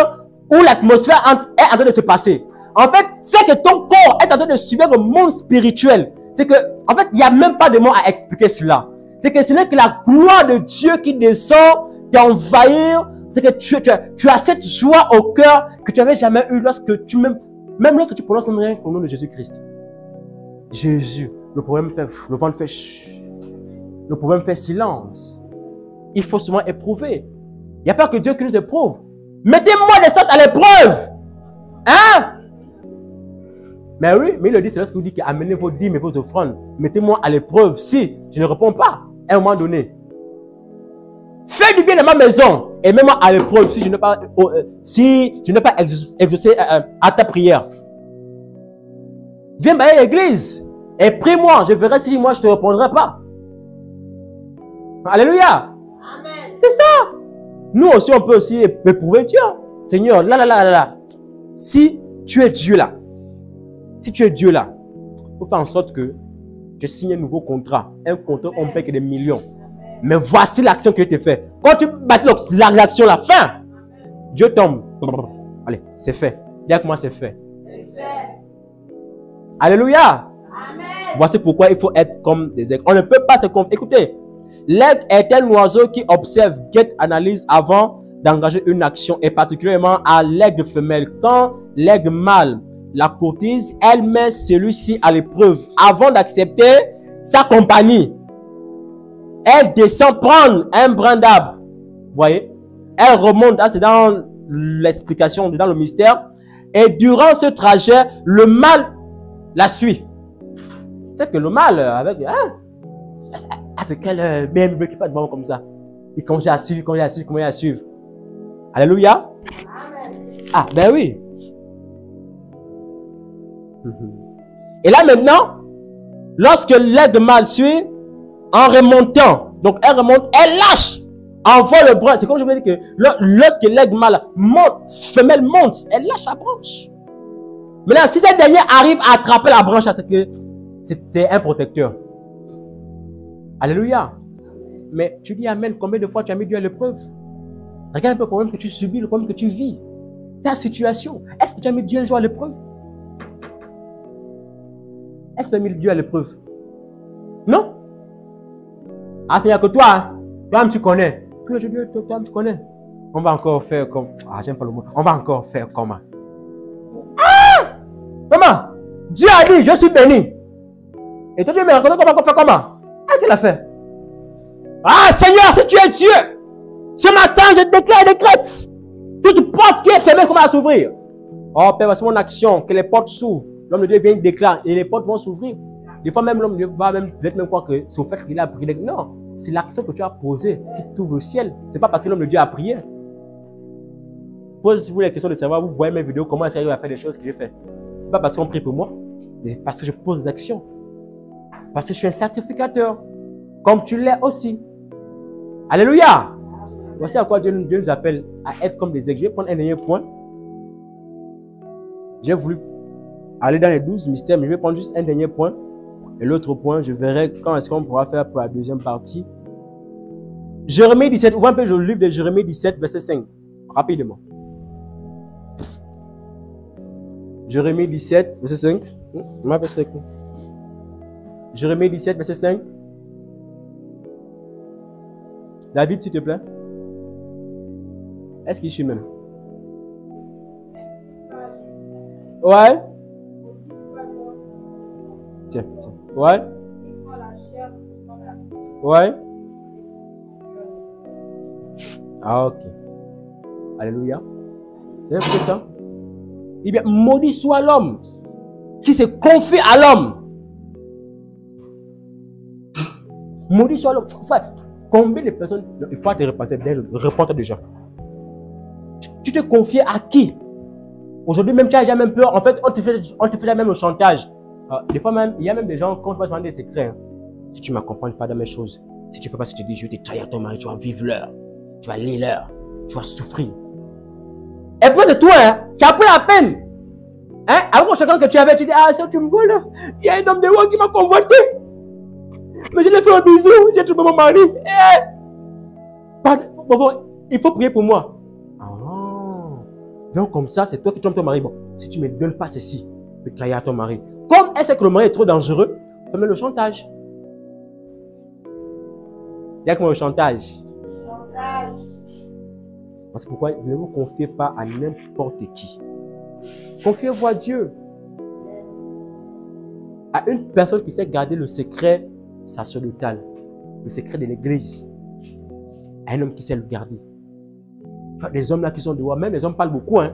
S2: où l'atmosphère est en train de se passer. En fait, c'est que ton corps est en train de subir le monde spirituel. C'est que, en fait, il n'y a même pas de mots à expliquer cela. C'est que ce n'est que la gloire de Dieu qui descend, t'envahir. C'est que tu as cette joie au cœur que tu n'avais jamais eu lorsque même lorsque tu prononces rien au nom de Jésus-Christ. Jésus, le problème fait, le vent fait chut. Le problème fait silence. Il faut souvent éprouver. Il n'y a pas que Dieu qui nous éprouve. Mettez-moi des sortes à l'épreuve. Hein? Mais oui, mais il le dit, c'est lorsque vous dites qu'amenez vos dîmes et vos offrandes. Mettez-moi à l'épreuve si je ne réponds pas à un moment donné. Fais du bien dans ma maison et mets-moi à l'épreuve si je n'ai pas, exaucé à ta prière. Viens balayer l'église et prie-moi. Je verrai si moi je ne te répondrai pas. Alléluia. Amen. C'est ça. Nous aussi, on peut aussi éprouver Dieu. Seigneur, là. Si tu es Dieu là, il faut faire en sorte que je signe un nouveau contrat. Un contrat, on ne paie que des millions. Mais voici l'action que je t'ai fait. Quand tu bâtis l'action, la fin, Dieu tombe. Allez, c'est fait. Dis avec moi, c'est fait. Alléluia. Amen. Voici pourquoi il faut être comme des aigles. On ne peut pas se confier. Écoutez, l'aigle est un oiseau qui observe, guette, analyse avant d'engager une action, et particulièrement à l'aigle femelle. Quand l'aigle mâle la courtise, elle met celui-ci à l'épreuve avant d'accepter sa compagnie. Elle descend prendre un brin d'arbre. Vous voyez? Elle remonte, c'est dans l'explication, dans le mystère. Et durant ce trajet, le mâle la suit. C'est que le mâle, avec... c'est qu'elle même qui pas de comme ça. Il commence à suivre. Alléluia. Amen. Ah, ben oui. Et là maintenant, lorsque l'aigle mâle suit, en remontant, donc elle remonte, elle lâche, envoie le bras. C'est comme je vous ai dit que lorsque l'aigle mâle monte, femelle monte, elle lâche la branche. Maintenant, si cette dernière arrive à attraper la branche, c'est que c'est un protecteur. Alléluia. Mais tu dis Amen, combien de fois tu as mis Dieu à l'épreuve? Regarde un peu le problème que tu subis, le problème que tu vis, ta situation. Est-ce que tu as mis Dieu un jour à l'épreuve? Est-ce que tu as mis Dieu à l'épreuve? Non? Ah, c'est-à-dire que toi, tu connais. Toi, tu connais. On va encore faire comme... Ah, j'aime pas le mot. On va encore faire comment? Ah! Comment? Dieu a dit, je suis béni. Et toi, tu me raconter comment on fait comment? Ah, qu'est-ce qu'il a fait? Ah, Seigneur, si tu es Dieu, ce matin, je déclare et décrète. Toute porte qui est fermée, comment à s'ouvrir? Oh, Père, c'est mon action, que les portes s'ouvrent. L'homme de Dieu vient déclarer et les portes vont s'ouvrir. Des fois, même l'homme de Dieu va peut-être même croire que c'est au fait qu'il a prié. Non, c'est l'action que tu as posée qui t'ouvre le ciel. Ce n'est pas parce que l'homme de Dieu a prié. Posez-vous la question de savoir, vous voyez mes vidéos, comment est-ce qu'il a fait des choses que j'ai fait. Ce n'est pas parce qu'on prie pour moi, mais parce que je pose des actions. Parce que je suis un sacrificateur, comme tu l'es aussi. Alléluia. Voici à quoi Dieu nous appelle à être comme des aigles. Je vais prendre un dernier point. J'ai voulu aller dans les 12 mystères, mais je vais prendre juste un dernier point. Et l'autre point, je verrai quand est-ce qu'on pourra faire pour la deuxième partie. Jérémie 17, ouvrez un peu le livre de Jérémie 17, verset 5. Rapidement. Jérémie 17, verset 5. Jérémie 17, verset 5. David, s'il te plaît. Est-ce qu'il suit même? Ouais. Tiens. Ouais. Ouais. Ah, ok. Alléluia. Vous avez écouté ça? Eh bien, maudit soit l'homme qui se confie à l'homme. Maudit soit l'homme. Combien de personnes, il faut te repentir déjà. Tu te confies à qui? Aujourd'hui même, tu as déjà même peur. En fait, on te fait déjà même le chantage. Des fois même, il y a même des gens, quand tu vas se demander des secrets, hein, si tu ne m'accompagnes pas dans mes choses, si tu ne fais pas ce que je te dis, je vais te trahir ton mari, tu vas vivre l'heure, tu vas lire l'heure, tu vas souffrir. Et puis c'est toi, hein, tu as pris la peine. Hein? Avant chacun que tu avais, tu dis, ah, ça tu me vois là, il y a un homme de roi qui m'a convoité. Mais je lui ai fait un bisou, j'ai trouvé mon mari. Il faut prier pour moi. Donc comme ça, c'est toi qui trompes ton mari. Bon, si tu ne me donnes pas ceci, je vais trahir à ton mari. Comme elle sait que le mari est trop dangereux, fais-moi le chantage. Il y a que moi le chantage. C'est pourquoi ne vous confiez pas à n'importe qui. Confiez-vous à Dieu. À une personne qui sait garder le secret sacerdotal, le secret de l'église. À un homme qui sait le garder. Les hommes là qui sont dehors, même les hommes parlent beaucoup. Hein?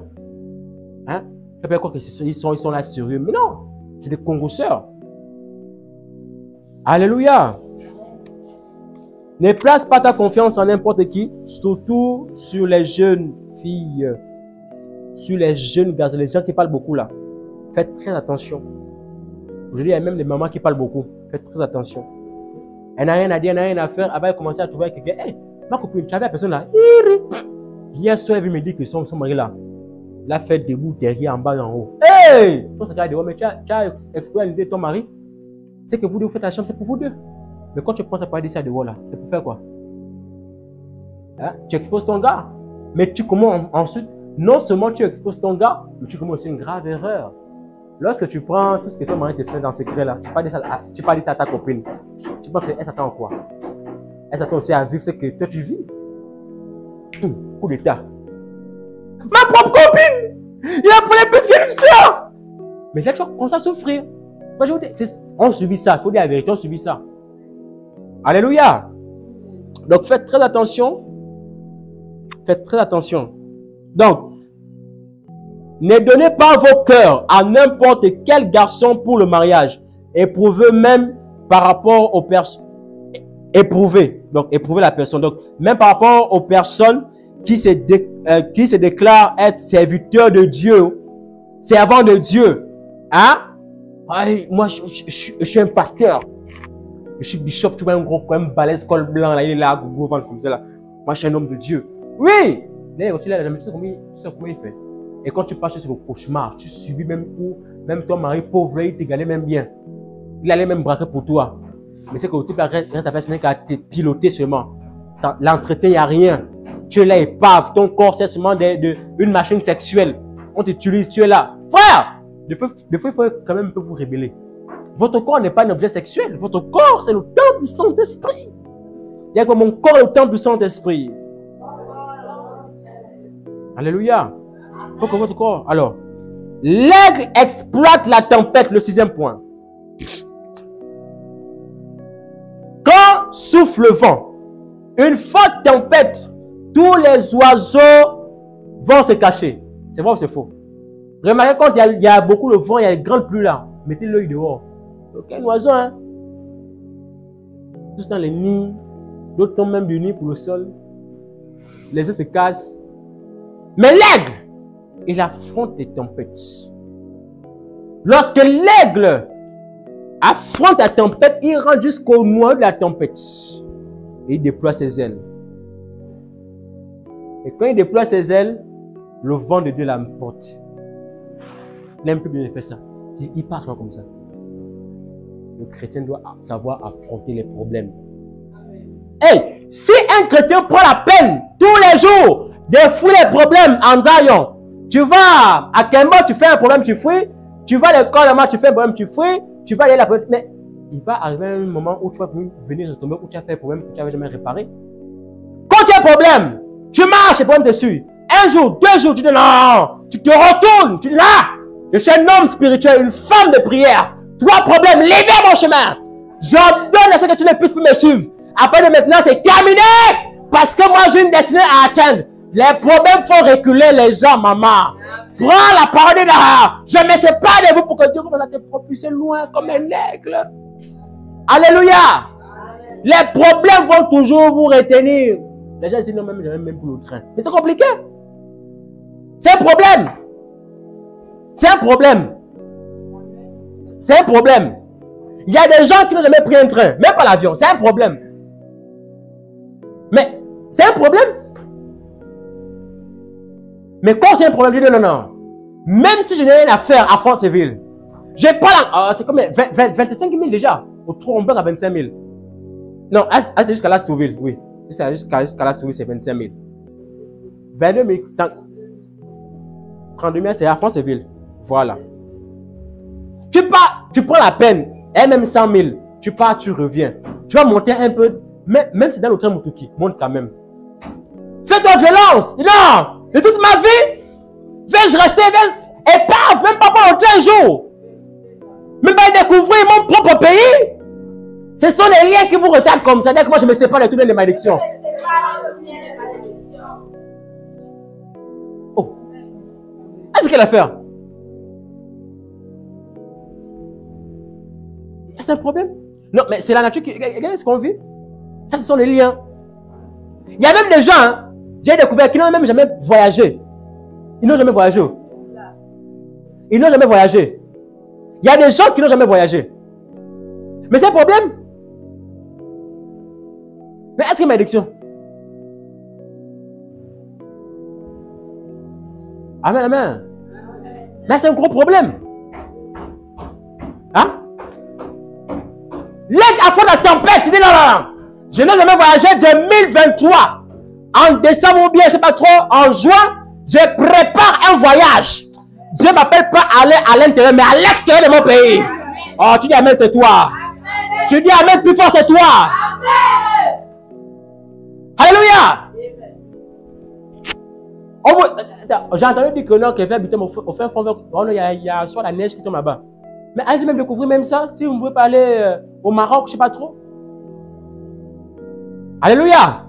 S2: Tu peux croire qu'ils sont là sérieux. Mais non, c'est des congosseurs. Alléluia. Ne place pas ta confiance en n'importe qui, surtout sur les jeunes filles, sur les jeunes garçons, les gens qui parlent beaucoup là. Faites très attention. Aujourd'hui, il y a même des mamans qui parlent beaucoup. Faites très attention. Elle n'a rien à dire, elle n'a rien à faire. Elle va commencer à trouver quelqu'un. Hey, ma copine, tu avais la personne là. Hier soir, elle me dit que son mari là, l'a fait debout, derrière, en bas, en haut. Hey! Toi, c'est dehors, mais tu as exploré l'idée de ton mari. C'est que vous deux, vous faites la chambre, c'est pour vous deux. Mais quand tu penses à parler de ça dehors là, c'est pour faire quoi? Hein? Tu exposes ton gars. Mais tu commences ensuite, non seulement tu exposes ton gars, mais tu commets aussi une grave erreur. Lorsque tu prends tout ce que ton mari te fait dans ce secret là, tu parles de ça à ta copine. Tu penses qu'elle s'attend à quoi? Elle s'attend aussi à vivre ce que toi tu vis. Coup d'état. Ma propre copine! Il a pris plus qu'une soeur! Mais là, tu vas commencer à souffrir. On subit ça. Il faut dire la vérité, on subit ça. Alléluia! Donc, faites très attention. Faites très attention. Donc, ne donnez pas vos cœurs à n'importe quel garçon pour le mariage. Éprouvez même par rapport aux personnes. Éprouvez. Donc, éprouvez la personne. Donc, même par rapport aux personnes qui se déclarent être serviteurs de Dieu, servants de Dieu. Hein? Ay, moi, je suis un pasteur. Je suis bishop, tu vois, un gros, quand même, balèze, col blanc, là, il est là, gros ventre comme ça, là. Moi, je suis un homme de Dieu. Oui! Là, quand tu l'as, tu sais comment il fait. Et quand tu passes sur le cauchemar, tu subis même où, même ton mari pauvre, il t'égalait même bien. Il allait même braquer pour toi. Mais c'est que le type reste à faire, ce n'est qu'à te piloter seulement. L'entretien, il n'y a rien. Tu es là épave. Ton corps, c'est seulement une machine sexuelle. On t'utilise, tu es là. Frère! Des fois, il faut quand même un peu vous rébeller. Votre corps n'est pas un objet sexuel. Votre corps, c'est le temple du Saint-Esprit. Il y a comme mon corps est le temple du Saint-Esprit. Alléluia. Il faut que votre corps... Alors, l'aigle exploite la tempête, le 6e point. Quand souffle le vent, une forte tempête, tous les oiseaux vont se cacher. C'est vrai ou c'est faux? Remarquez quand il y a beaucoup de vent, il y a des grandes pluies là. Mettez l'œil dehors. Aucun oiseau, hein? Tous dans les nids. D'autres tombent même du nid pour le sol. Les œufs se cassent. Mais l'aigle, il affronte les tempêtes. Lorsque l'aigle affronte la tempête, il rentre jusqu'au noyau de la tempête. Et il déploie ses ailes. Et quand il déploie ses ailes, le vent de Dieu l'emporte. Il n'aime plus bien faire ça. Il passe comme ça. Le chrétien doit savoir affronter les problèmes. Hey, si un chrétien prend la peine tous les jours de fouiller les problèmes en Zion, tu vas à Kemba, tu fais un problème, tu fouilles. Tu vas à l'école, tu fais un problème, tu fouilles. Tu vas aller à la police. Mais il va arriver un moment où tu vas venir retomber, où tu as fait un problème que tu n'avais jamais réparé. Quand tu as un problème, tu marches, le problème dessus. Un jour, 2 jours, tu dis non, tu te retournes, tu dis là, je suis un homme spirituel, une femme de prière. 3 problèmes, libère mon chemin. J'ordonne à ce que tu ne puisses plus me suivre. Après de maintenant, c'est terminé. Parce que moi, j'ai une destinée à atteindre. Les problèmes font reculer les gens, maman. Prends la parole de là. Je ne me sépare de vous pour que Dieu commence à te propulser loin comme un aigle. Alléluia. Les problèmes vont toujours vous retenir. Les gens disent non, même pour le train. Mais c'est compliqué. C'est un problème. C'est un problème. C'est un problème. Il y a des gens qui n'ont jamais pris un train, même pas l'avion. C'est un problème. Mais c'est un problème. Mais quand c'est un problème, je dis non. Même si je n'ai rien à faire à Franceville, je prends c'est comme 25 000 déjà. Au trombeur à 25 000. Non, c'est jusqu'à Lastouville, oui. Jusqu'à Lastouville, c'est 25 000. 22 500. 32 000, c'est à Franceville. Voilà. Tu prends la peine, et même 100 000, tu pars, tu reviens. Tu vas monter un peu, même si dans le train Moutouki, monte quand même. Fais-toi violence. Non, de toute ma vie, vais-je rester, et paf, même pas pendant 15 jours. Même pas découvrir mon propre pays. Ce sont les liens qui vous retardent comme ça. Dès que moi je me sépare de toutes les malédictions. Oh. Est-ce qu'elle a fait? C'est un problème? Non, mais c'est la nature qui... Regardez ce qu'on vit. Ça, ce sont les liens. Il y a même des gens, hein, j'ai découvert, qui n'ont même jamais voyagé. Ils n'ont jamais voyagé. Ils n'ont jamais voyagé. Il y a des gens qui n'ont jamais voyagé. Mais c'est un problème. Mais est-ce qu'il y a une malédiction? Amen, amen. Mais c'est un gros problème. Hein? L'aide à fond de la tempête. Tu dis non. Je n'ai jamais voyagé 2023. En décembre ou bien, je ne sais pas trop, en juin, je prépare un voyage. Dieu ne m'appelle pas à aller à l'intérieur, mais à l'extérieur de mon pays. Oh, tu dis amen, c'est toi. Tu dis amen plus fort, c'est toi. Alléluia. J'ai entendu dire que non, qu'il fait habiter au fin fond, il y a soit la neige qui tombe là-bas. Mais allez même découvrir même ça, si vous ne pouvez pas aller au Maroc, je ne sais pas trop. Alléluia.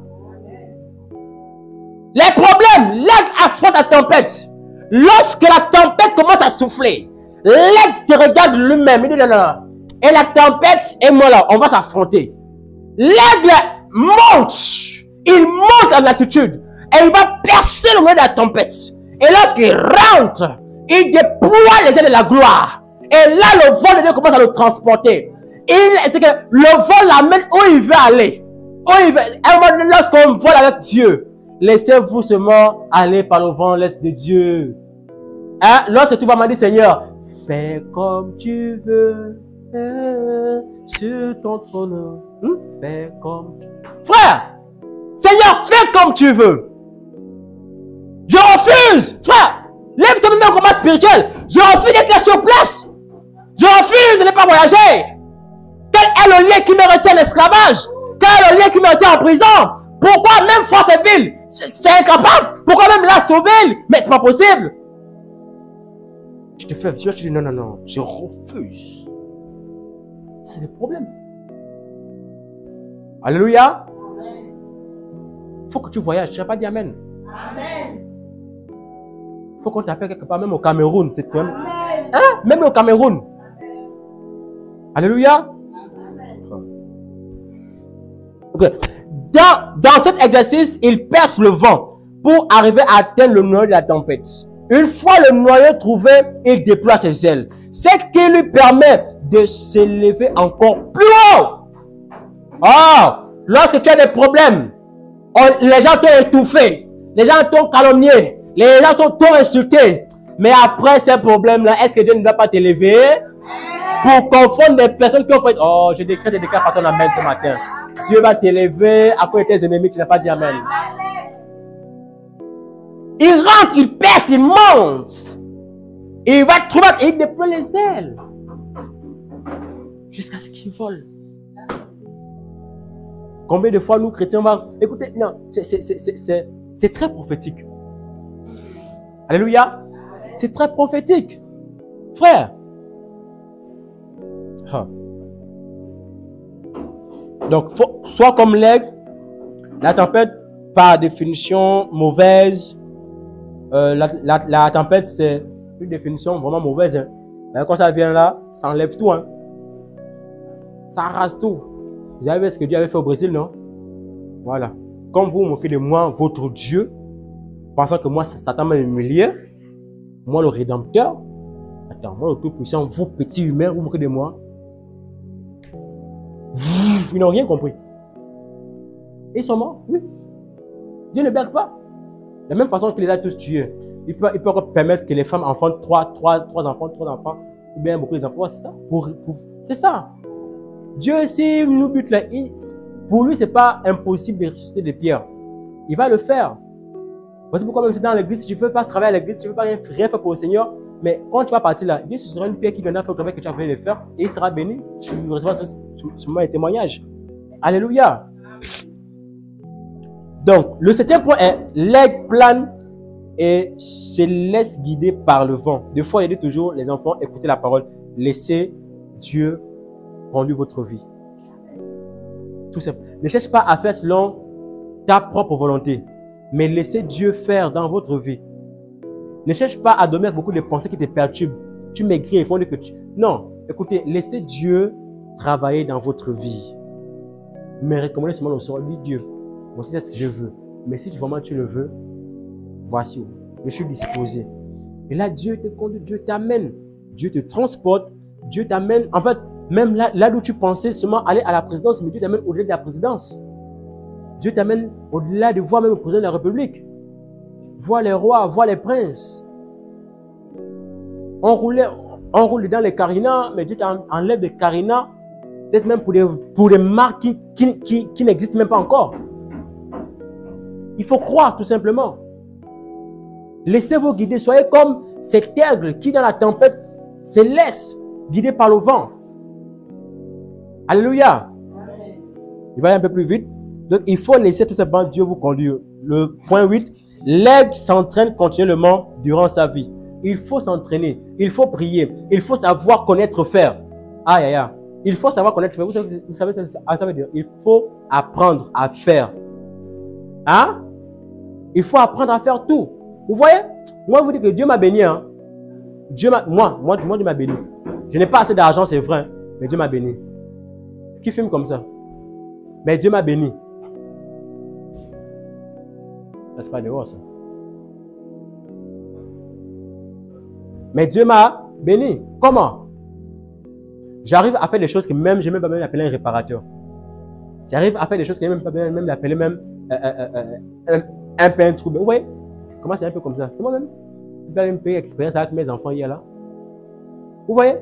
S2: Les problèmes, l'aigle affronte la tempête. Lorsque la tempête commence à souffler, l'aigle se regarde lui-même. Il dit non. Et la tempête est moi là, on va s'affronter. L'aigle monte. Il monte en altitude. Et il va percer le milieu de la tempête. Et lorsqu'il rentre, il déploie les ailes de la gloire. Et là, le vol de Dieu commence à le transporter. Le vol l'amène où il veut aller. Lorsqu'on vole avec Dieu, laissez-vous seulement aller par le vent l'est de Dieu. Hein? Lorsque tu vas me dire, Seigneur, fais comme tu veux sur ton trône. Fais comme tu veux. Frère, Seigneur, fais comme tu veux. Je refuse. Frère, lève-toi même en combat spirituel. Je refuse d'être là sur place. Je refuse de ne pas voyager. Quel est le lien qui me retient à l'esclavage? Quel est le lien qui me retient en prison? Pourquoi même Franceville? C'est incapable. Pourquoi même Lastouville? Mais c'est pas possible. Tu te fais violence, tu dis non, je refuse. Ça, c'est le problème. Alléluia. Il faut que tu voyages. Tu n'as pas dit amen. Amen. Il faut qu'on t'appelle quelque part, même au Cameroun. C'est toi. Hein? Même au Cameroun. Alléluia. Okay. Dans cet exercice, il perce le vent pour arriver à atteindre le noyau de la tempête. Une fois le noyau trouvé, il déploie ses ailes. Ce qui lui permet de s'élever encore plus haut. Oh, lorsque tu as des problèmes, les gens t'ont étouffé, les gens t'ont calomnié, les gens t'ont insulté. Mais après ces problèmes-là, est-ce que Dieu ne va pas t'élever pour confondre des personnes qui ont fait, oh, je décrète par ton amen ce matin. Dieu va t'élever à cause de tes ennemis, tu n'as pas dit amen. Il rentre, il perce, il monte. Il va trouver, il déploie les ailes. Jusqu'à ce qu'il vole. Combien de fois nous chrétiens va... Écoutez, non, c'est très prophétique. Alléluia. C'est très prophétique. Frère. Donc, sois comme l'aigle. La tempête par définition mauvaise. La tempête, c'est une définition vraiment mauvaise. Hein. Mais quand ça vient là, ça enlève tout. Hein. Ça arrase tout. Vous avez vu ce que Dieu avait fait au Brésil, non? Voilà. Comme vous vous moquez de moi, votre Dieu, pensant que moi, Satan m'a humilié, moi le Rédempteur, attends, moi le Tout-Puissant, vous petits humains, vous vous moquez de moi. Ils n'ont rien compris. Ils sont morts, oui. Dieu ne blague pas. De la même façon qu'il les a tous tués. Il peut encore permettre que les femmes enfantent trois enfants, ou bien beaucoup d'enfants. C'est ça. C'est ça. Dieu, s'il nous bute là, pour lui, ce n'est pas impossible de ressusciter des pierres. Il va le faire. Voici pourquoi même si dans l'église, si tu ne veux pas travailler à l'église, si tu ne veux pas rien faire pour le Seigneur, mais quand tu vas partir là, Dieu, ce sera une pierre qui viendra faire le travail que tu as envie de faire et il sera béni. Tu recevras seulement un témoignage. Alléluia. Donc, le septième point est l'aigle plane et se laisse guider par le vent. Des fois, il dit toujours, les enfants, écoutez la parole. Laissez Dieu conduire votre vie. Tout simple. Ne cherche pas à faire selon ta propre volonté, mais laissez Dieu faire dans votre vie. Ne cherche pas à dormir avec beaucoup de pensées qui te perturbent. Tu maigris et que tu... Non, écoutez, laissez Dieu travailler dans votre vie. Mais recommandez seulement le soir. Dis Dieu, voici c'est ce que je veux. Mais si vraiment tu le veux, voici où. Je suis disposé. Et là, Dieu te conduit, Dieu t'amène. Dieu te transporte. Dieu t'amène. En fait, même là où tu pensais seulement aller à la présidence, mais Dieu t'amène au-delà de la présidence. Dieu t'amène au-delà de voir même le président de la République. Voir les rois, voir les princes. On roule dans les carinas, mais Dieu t'enlève des carinas, peut-être même pour des marques qui n'existent même pas encore. Il faut croire tout simplement. Laissez-vous guider. Soyez comme cet aigle qui dans la tempête se laisse guider par le vent. Alléluia. Il va aller un peu plus vite. Donc il faut laisser tout simplement Dieu vous conduire. Le point 8. L'aigle s'entraîne continuellement durant sa vie. Il faut s'entraîner. Il faut prier. Il faut savoir connaître faire. Aïe, aïe, aïe. Il faut savoir connaître faire. Vous savez ça veut dire. Il faut apprendre à faire. Hein? Il faut apprendre à faire tout. Vous voyez? Moi, je vous dis que Dieu m'a béni. Hein? Moi, Dieu m'a béni. Je n'ai pas assez d'argent, c'est vrai. Mais Dieu m'a béni. Qui filme comme ça? Mais Dieu m'a béni. C'est pas dehors, ça. Mais Dieu m'a béni. Comment? J'arrive à faire des choses que même je n'ai même pas appelé un réparateur. J'arrive à faire des choses que je n'ai même pas même appelé même un peintre. Vous voyez? Comment c'est un peu comme ça? C'est moi-même. Je vais me payer expérience avec mes enfants hier là. Vous voyez?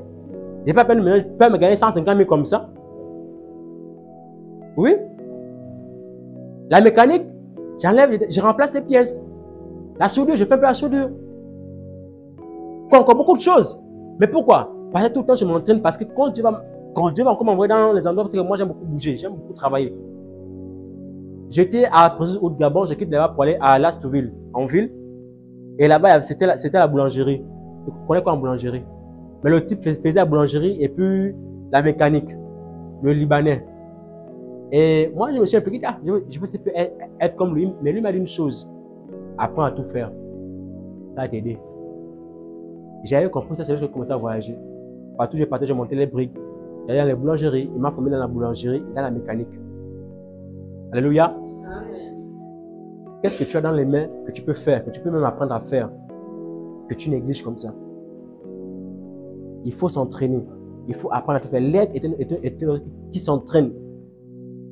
S2: Je n'ai pas me gagner 150 000 comme ça. Oui? La mécanique, je remplace les pièces. La soudure, je fais un peu la soudure. Encore beaucoup de choses. Mais pourquoi? Parce que tout le temps, je m'entraîne. Parce que quand Dieu va encore m'envoyer dans les endroits, parce que moi, j'aime beaucoup bouger, j'aime beaucoup travailler. J'étais à Précis au Gabon, je quitte là-bas pour aller à Lastoville, en ville. Et là-bas, c'était la boulangerie. Vous connaissez quoi en boulangerie? Mais le type faisait la boulangerie et puis la mécanique, le Libanais. Et moi, je me suis impliqué, je veux être comme lui. Mais lui m'a dit une chose, apprends à tout faire. Ça va t'aider. J'avais compris ça, c'est là que j'ai commencé à voyager. Partout, j'ai parti, j'ai monté les briques. J'allais dans les boulangeries, il m'a formé dans la boulangerie et dans la mécanique. Alléluia. Qu'est-ce que tu as dans les mains que tu peux faire, que tu peux même apprendre à faire, que tu négliges comme ça? Il faut s'entraîner. Il faut apprendre à tout faire. L'aigle est un qui s'entraîne.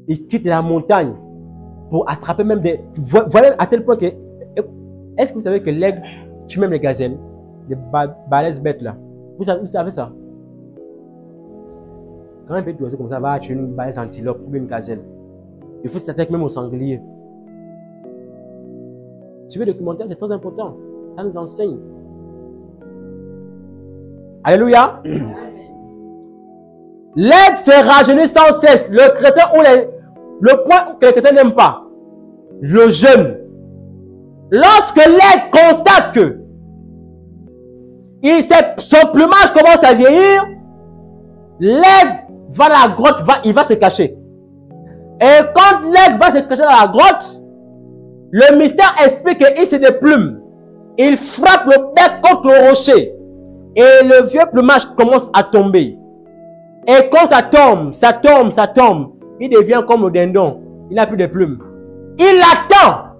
S2: Il quitte la montagne pour attraper même des... Voilà à tel point que... Est-ce que vous savez que l'aigle tue même les gazelles? Les balèzes bêtes là. Vous savez ça? Quand un petit oiseau comme ça va tuer une balèze antilope ou une gazelle, il faut s'attaquer même au sanglier. Suivez le documentaire, c'est très important. Ça nous enseigne. Alléluia. L'aigle se rajeunit sans cesse. Le chrétien ou le point que les chrétiens n'aiment pas. Le jeûne. Lorsque l'aigle constate que son plumage commence à vieillir, l'aigle va à la grotte, il va se cacher. Et quand l'aigle va se cacher dans la grotte, Le mystère explique qu'il se déplume. Il frappe le bec contre le rocher. Et le vieux plumage commence à tomber. Et quand ça tombe, il devient comme le dindon. Il n'a plus de plumes. Il attend.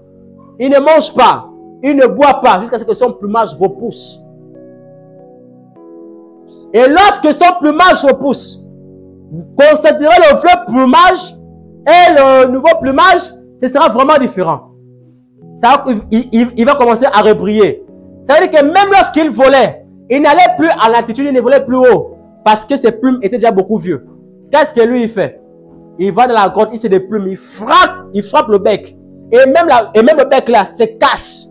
S2: Il ne mange pas. Il ne boit pas jusqu'à ce que son plumage repousse. Et lorsque son plumage repousse, vous constaterez le vieux plumage et le nouveau plumage, ce sera vraiment différent. Ça, il va commencer à rebriller. Ça veut dire que même lorsqu'il volait, il n'allait plus à l'altitude, il ne volait plus haut. Parce que ses plumes étaient déjà beaucoup vieux. Qu'est-ce que lui il fait? Il va dans la grotte, il se déplume, il frappe le bec. Et même le bec là se casse.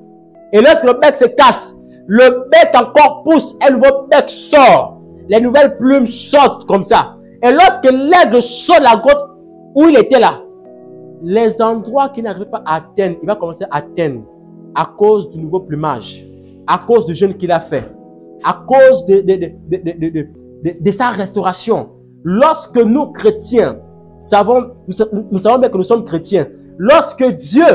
S2: Et lorsque le bec se casse, le bec encore pousse, un nouveau bec sort. Les nouvelles plumes sortent comme ça. Et lorsque l'aigle sort de la grotte où il était là, les endroits qu'il n'arrive pas à atteindre, il va commencer à atteindre à cause du nouveau plumage, à cause du jeûne qu'il a fait, à cause de sa restauration. Lorsque nous, chrétiens, nous savons bien que nous sommes chrétiens, lorsque Dieu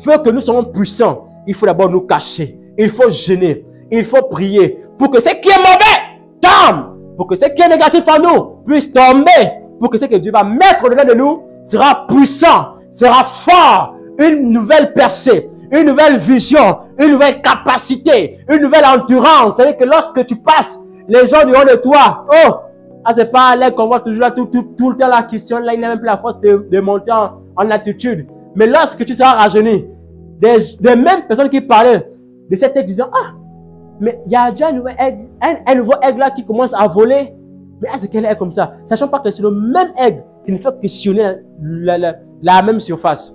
S2: veut que nous soyons puissants, il faut d'abord nous cacher, il faut jeûner, il faut prier pour que ce qui est mauvais tombe, pour que ce qui est négatif en nous puisse tomber, pour que ce que Dieu va mettre au-dedans de nous sera puissant, sera fort, une nouvelle percée, une nouvelle vision, une nouvelle capacité, une nouvelle endurance. C'est-à-dire que lorsque tu passes, les gens diront de toi, oh, ah, c'est pas l'air qu'on voit toujours là, tout le temps la question, là, il n'a même plus la force de monter en altitude. Mais lorsque tu seras rajeuni, des mêmes personnes qui parlaient de cette aigle disant, ah, mais il y a déjà un nouveau aigle là qui commence à voler. Mais ah, c'est quel aigle comme ça? Sachant pas que c'est le même aigle qui ne fait que sillonner la même surface.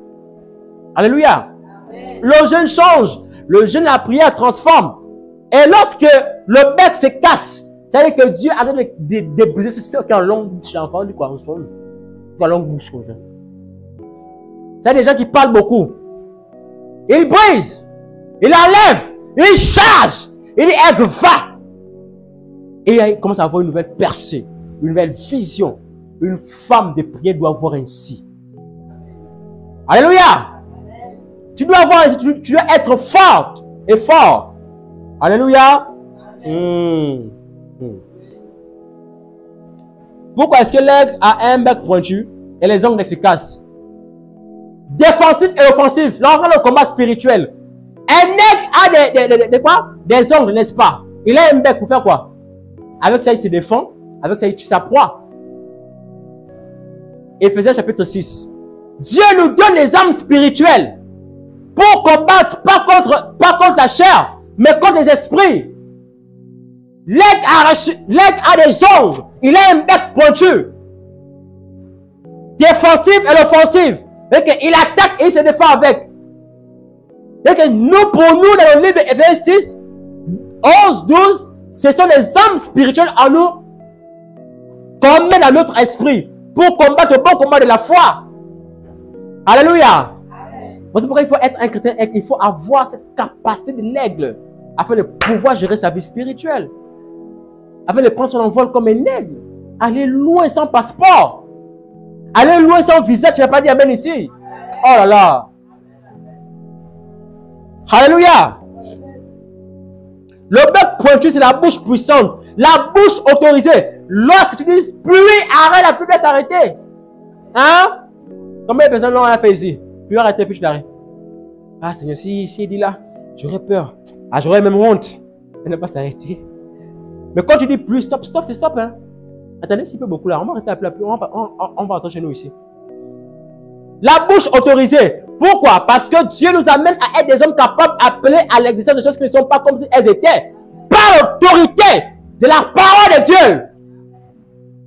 S2: Alléluia. Amen. Le jeûne change. Le jeûne, la prière transforme. Et lorsque le bec se casse, c'est-à-dire que Dieu arrête de briser ce qui est en longue bouche. Enfin, du quoi, en longue bouche comme ça. C'est des gens qui parlent beaucoup. Il brise. Il enlève. Il charge. Il dit, aigle, va. Et il commence à avoir une nouvelle percée, une nouvelle vision. Une femme de prière doit voir ainsi. Alléluia. Tu dois voir ainsi, tu dois être forte et fort. Alléluia. Pourquoi est-ce que l'aigle a un bec pointu et les ongles efficaces? Défensif et offensif. Là, on a le combat spirituel. Un aigle a quoi? Des ongles, n'est-ce pas? Il a un bec pour faire quoi? Avec ça, il se défend. Avec ça, il tue sa proie. Éphésiens chapitre 6. Dieu nous donne les armes spirituelles pour combattre, pas contre la chair, mais contre les esprits. L'aigle a des ongles. Il a un bec pointu. Défensif et offensif. Il attaque et il se défend avec. Nous, pour nous, dans le livre d'Éphésiens 6, 11, 12, ce sont les âmes spirituelles en nous qu'on met dans notre esprit pour combattre le bon combat de la foi. Alléluia. C'est pourquoi il faut être un chrétien, il faut avoir cette capacité de l'aigle afin de pouvoir gérer sa vie spirituelle. Afin de prendre son envol comme un aigle. Aller loin sans passeport. Aller loin sans visa, tu n'as pas dit amen ici. Oh là là. Alléluia. Le bec pointu, c'est la bouche puissante. La bouche autorisée. Lorsque tu dis pluie, arrête, la pluie va s'arrêter. Hein? Combien de personnes l'ont fait ici? Puis arrêter, puis tu l'arrêtes. Ah Seigneur, si il dit là, j'aurais peur. Ah, j'aurais même honte. Elle ne pas s'arrêter. Mais quand tu dis plus, stop, c'est stop. Hein? Attendez, s'il peut beaucoup là, on va arrêter un peu, on va rentrer chez nous ici. La bouche autorisée. Pourquoi? Parce que Dieu nous amène à être des hommes capables appelés à l'existence de choses qui ne sont pas comme si elles étaient. Par l'autorité de la parole de Dieu.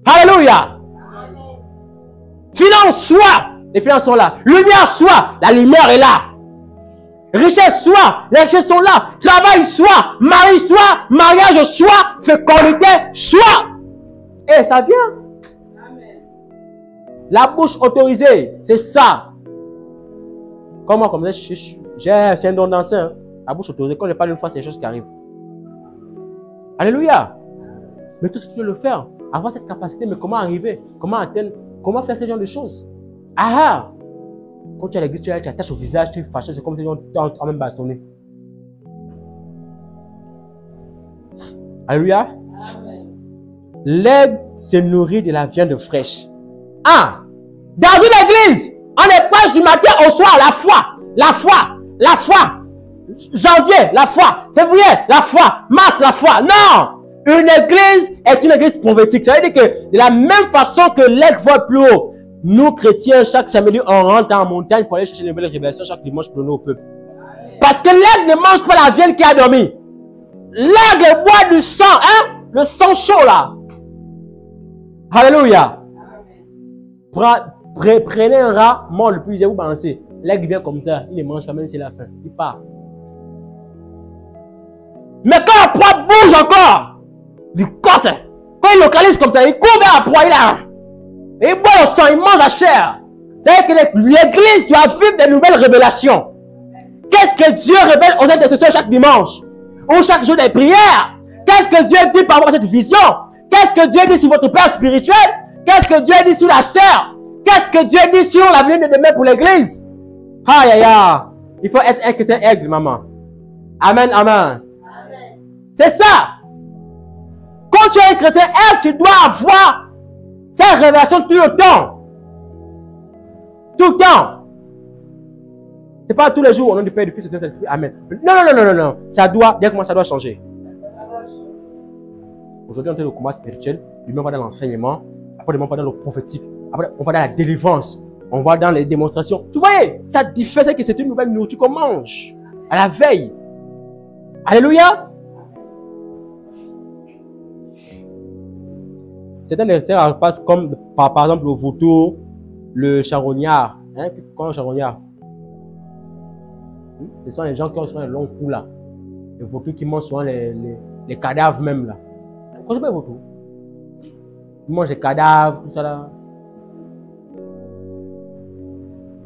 S2: Alléluia. Finance soit, les finances sont là. Lumière soit, la lumière est là. Richesse soit, les richesses sont là. Travail soit, mari soit, mariage soit, fécondité soit. Et ça vient. La bouche autorisée, c'est ça. Comment, comme ça, j'ai un don d'ancien. La bouche autorisée, quand je parle une fois, c'est des choses qui arrivent. Alléluia. Mais tout ce que tu veux le faire, avoir cette capacité, mais comment arriver? Comment atteindre? Comment faire ce genre de choses? Ah! Quand tu es à l'église, tu attaches au visage, tu es fâché, c'est comme si on t'a même bastonné. Alléluia. L'aigle se nourrit de la viande fraîche. Ah! Dans une église, on est proche du matin au soir, la foi. Janvier, la foi. Février, la foi. Mars, la foi. Non! Une église est une église prophétique. Ça veut dire que de la même façon que l'aigle vole plus haut, nous chrétiens, chaque samedi, on rentre en montagne pour aller chercher une nouvelle révélation chaque dimanche pour nous au peuple. Parce que l'aigle ne mange pas la viande qui a dormi. L'aigle boit du sang, hein? Le sang chaud là. Alléluia. Prenez un rat, mort le plus, vous balancez. L'aigle vient comme ça, il ne mange pas même si c'est la faim. Il part. Mais quand la proie bouge encore, il casse. Quand il localise comme ça, il court vers la proie, il boit le sang, il mange la chair. C'est-à-dire que l'église doit vivre des nouvelles révélations. Qu'est-ce que Dieu révèle aux intercesseurs chaque dimanche? Ou chaque jour des prières? Qu'est-ce que Dieu dit par rapport à cette vision? Qu'est-ce que Dieu dit sur votre père spirituel? Qu'est-ce que Dieu dit sur la sœur? Qu'est-ce que Dieu dit sur l'avenir de demain pour l'église? Aïe, aïe, aïe. Il faut être un chrétien aigle, maman. Amen, amen. C'est ça. Quand tu es un chrétien aigle, tu dois avoir cette révélation tout le temps. Tout le temps. C'est pas tous les jours au nom du Père, du Fils et du Saint-Esprit. Amen. Non. Ça doit, dès comment ça doit changer. Aujourd'hui, on est dans le combat spirituel. Demain, on va dans l'enseignement. Après, demain, on va dans le prophétique. Après, on va dans la délivrance. On va dans les démonstrations. Tu voyez, ça diffère, c'est que c'est une nouvelle nourriture qu'on mange à la veille. Alléluia. Certains nécessaires passent comme par exemple le vautour, le charognard. Hein? Quand le charognard, ce sont les gens qui ont souvent les longs coups là. Les vautours qui mangent souvent les cadavres même là. Vous connaissez pas les vautours? Ils mangent les cadavres, tout ça là.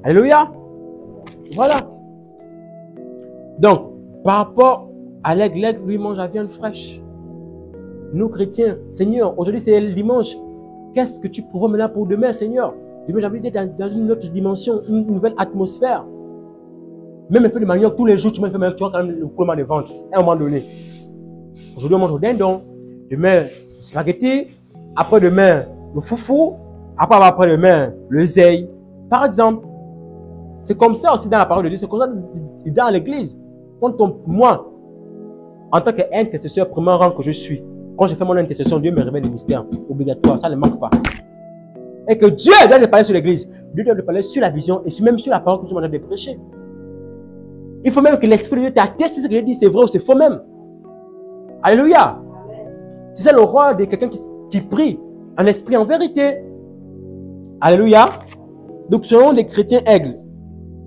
S2: Alléluia. Voilà. Donc, par rapport à l'aigle, l'aigle lui mange la viande fraîche. Nous chrétiens, Seigneur, aujourd'hui c'est le dimanche. Qu'est-ce que tu pourras maintenant pour demain, Seigneur? Demain, j'ai envie d'être dans une autre dimension, une nouvelle atmosphère. Même un peu de manioc, tous les jours, tu vois quand même le coulement de ventre. À un moment donné. Aujourd'hui, on mange au dindon. Demain, le spaghetti. Après-demain, le foufou. Après-demain, le zeille. Par exemple. C'est comme ça aussi dans la parole de Dieu. C'est comme ça dans l'église. Moi, en tant qu'intercesseur, premier rang que je suis, quand je fais mon intercession, Dieu me révèle les mystères. Obligatoire, ça ne manque pas. Et que Dieu doit te parler sur l'église. Dieu doit te parler sur la vision et même sur la parole que tu m'as de prêcher. Il faut même que l'Esprit de Dieu t'atteste si ce que je dis c'est vrai ou c'est faux même. Alléluia. C'est ça le rôle de quelqu'un qui prie en esprit, en vérité. Alléluia. Donc, selon les chrétiens aigles,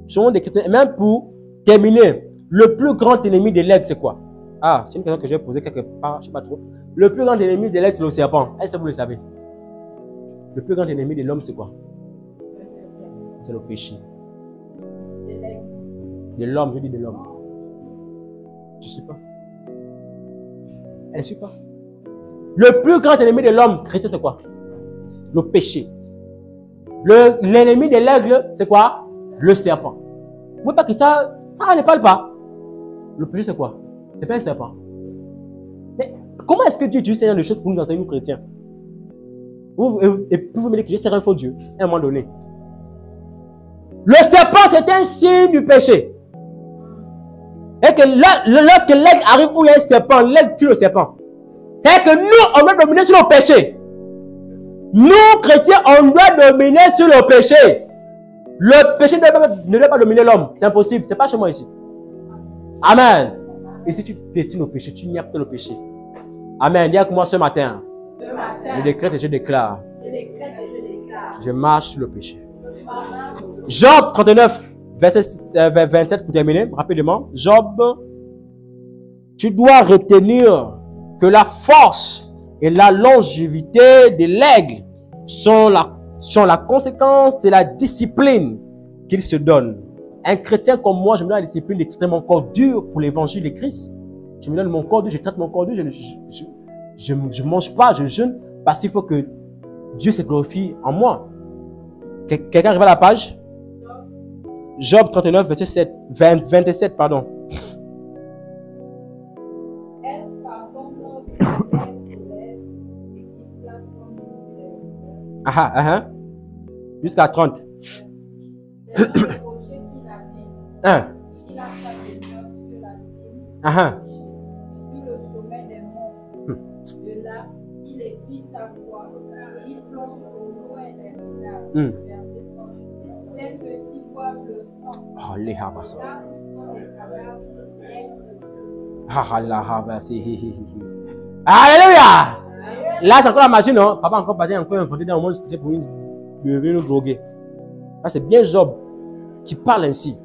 S2: selon des chrétiens, même pour terminer, le plus grand ennemi de l'aigle, c'est quoi? Ah, c'est une question que je vais poser quelque part, je ne sais pas trop. Le plus grand ennemi de l'aigle, c'est le serpent. Est-ce que vous le savez? Le plus grand ennemi de l'homme, c'est quoi? C'est le péché. De l'homme, je dis de l'homme. Je ne suis pas. Elle ne suit pas. Le plus grand ennemi de l'homme chrétien, c'est quoi? Le péché. L'ennemi de l'aigle, c'est quoi? Le serpent. Vous voyez pas que ça ne parle pas. Le péché, c'est quoi? C'est pas un serpent. Mais comment est-ce que Dieu utilise ces choses pour nous enseigner, nous chrétiens? Et puis vous me dites que je serai un faux Dieu, à un moment donné. Le serpent, c'est un signe du péché. Et que lorsque l'aigle arrive où il y a un serpent, l'aigle tue le serpent. C'est-à-dire que nous, on doit dominer sur le péché. Nous, chrétiens, on doit dominer sur le péché. Le péché ne doit pas dominer l'homme. C'est impossible. Ce n'est pas chez moi ici. Amen. Et si tu piétines le péché, tu nies le péché. Amen. Dis avec moi ce matin. Je décrète et je déclare. Je marche sur le péché. Job 39, verset 27 pour terminer, rapidement. Job, tu dois retenir que la force et la longévité de l'aigle sont la conséquence de la discipline qu'il se donne. Un chrétien comme moi, je me donne la discipline de traiter mon corps dur pour l'évangile de Christ. Je me donne mon corps dur, je traite mon corps dur, je ne mange pas, je jeûne, parce qu'il faut que Dieu se glorifie en moi. Quelqu'un arrive à la page? Job 39, verset 27, pardon.
S3: Est-ce par ton ordre qu'il lève et qu'il place son ministère?
S2: Jusqu'à 30.
S3: C'est dans le rocher qu'il habite. Il a sa demeure sur la cime, sur le sommet des monts. De là, il écrit sa voix. Il plonge au loin des regards. Verset 30. Ces petits boivent le sang.
S2: Oh, les
S3: Là où sont les cadavres,
S2: Alléluia! Là, c'est encore la magie, non? Papa encore passé encore inventé dans le monde spirituel pour nous droguer. Là, c'est bien Job qui parle ainsi.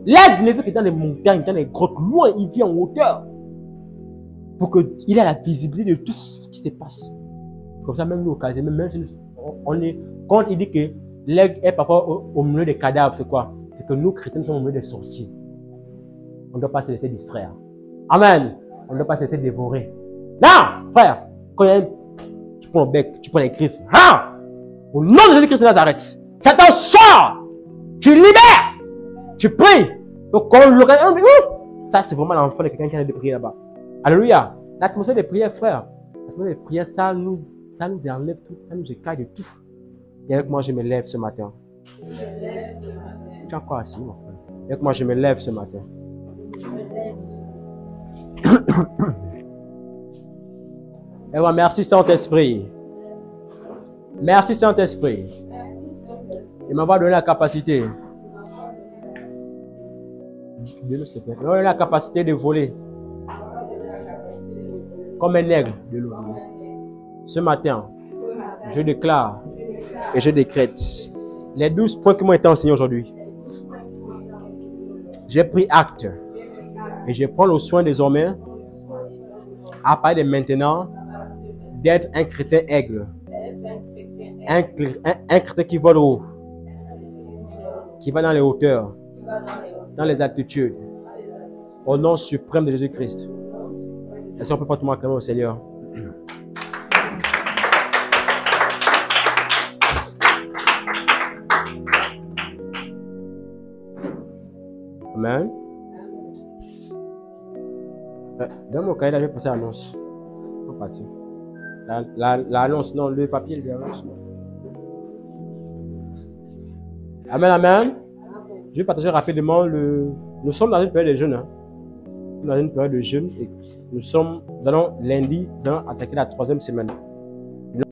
S2: L'aigle ne veut que dans les montagnes, dans les grottes, loin, il vit en hauteur. Pour qu'il ait la visibilité de tout ce qui se passe. Comme ça, même nous, au cas même si on est. Quand il dit que l'aigle est parfois au milieu des cadavres, c'est quoi? C'est que nous, chrétiens, sommes au milieu des sorciers. On ne doit pas se laisser distraire. Amen. On ne doit pas se laisser dévorer. Non, frère, quand il y a tu prends le bec, tu prends les griffes. Au nom de Jésus-Christ de Nazareth, Satan sort. Tu libères. Tu pries. Donc, ça, c'est vraiment l'enfant de quelqu'un qui a de prier là-bas. Alléluia. L'atmosphère de prière, frère. L'atmosphère de prière, ça nous enlève tout. Ça nous écaille de tout. Et avec moi, je me lève ce matin. Tu es encore assis, mon frère. Et avec moi, je me lève ce matin. Et voilà, merci Saint-Esprit. Merci Saint-Esprit. Il m'a donné la capacité. Il m'a donné la capacité de voler. Comme un aigle de l'eau. Ce matin, je déclare et je décrète les 12 points qui m'ont été enseignés aujourd'hui. J'ai pris acte et je prends le soin désormais, à partir de maintenant, d'être un chrétien aigle. Un chrétien qui vole haut, qui va dans les hauteurs, dans les altitudes, au nom suprême de Jésus-Christ. Est-ce qu'on peut fortement acclamer au Seigneur? Amen. Dans mon cahier, là, je vais passer à l'annonce. On partit. L'annonce, non, le papier, il l'annonce. Amen, amen. Je vais partager rapidement Nous sommes dans une période de jeûne. Nous sommes dans une période de jeûne et nous allons lundi attaquer la 3e semaine.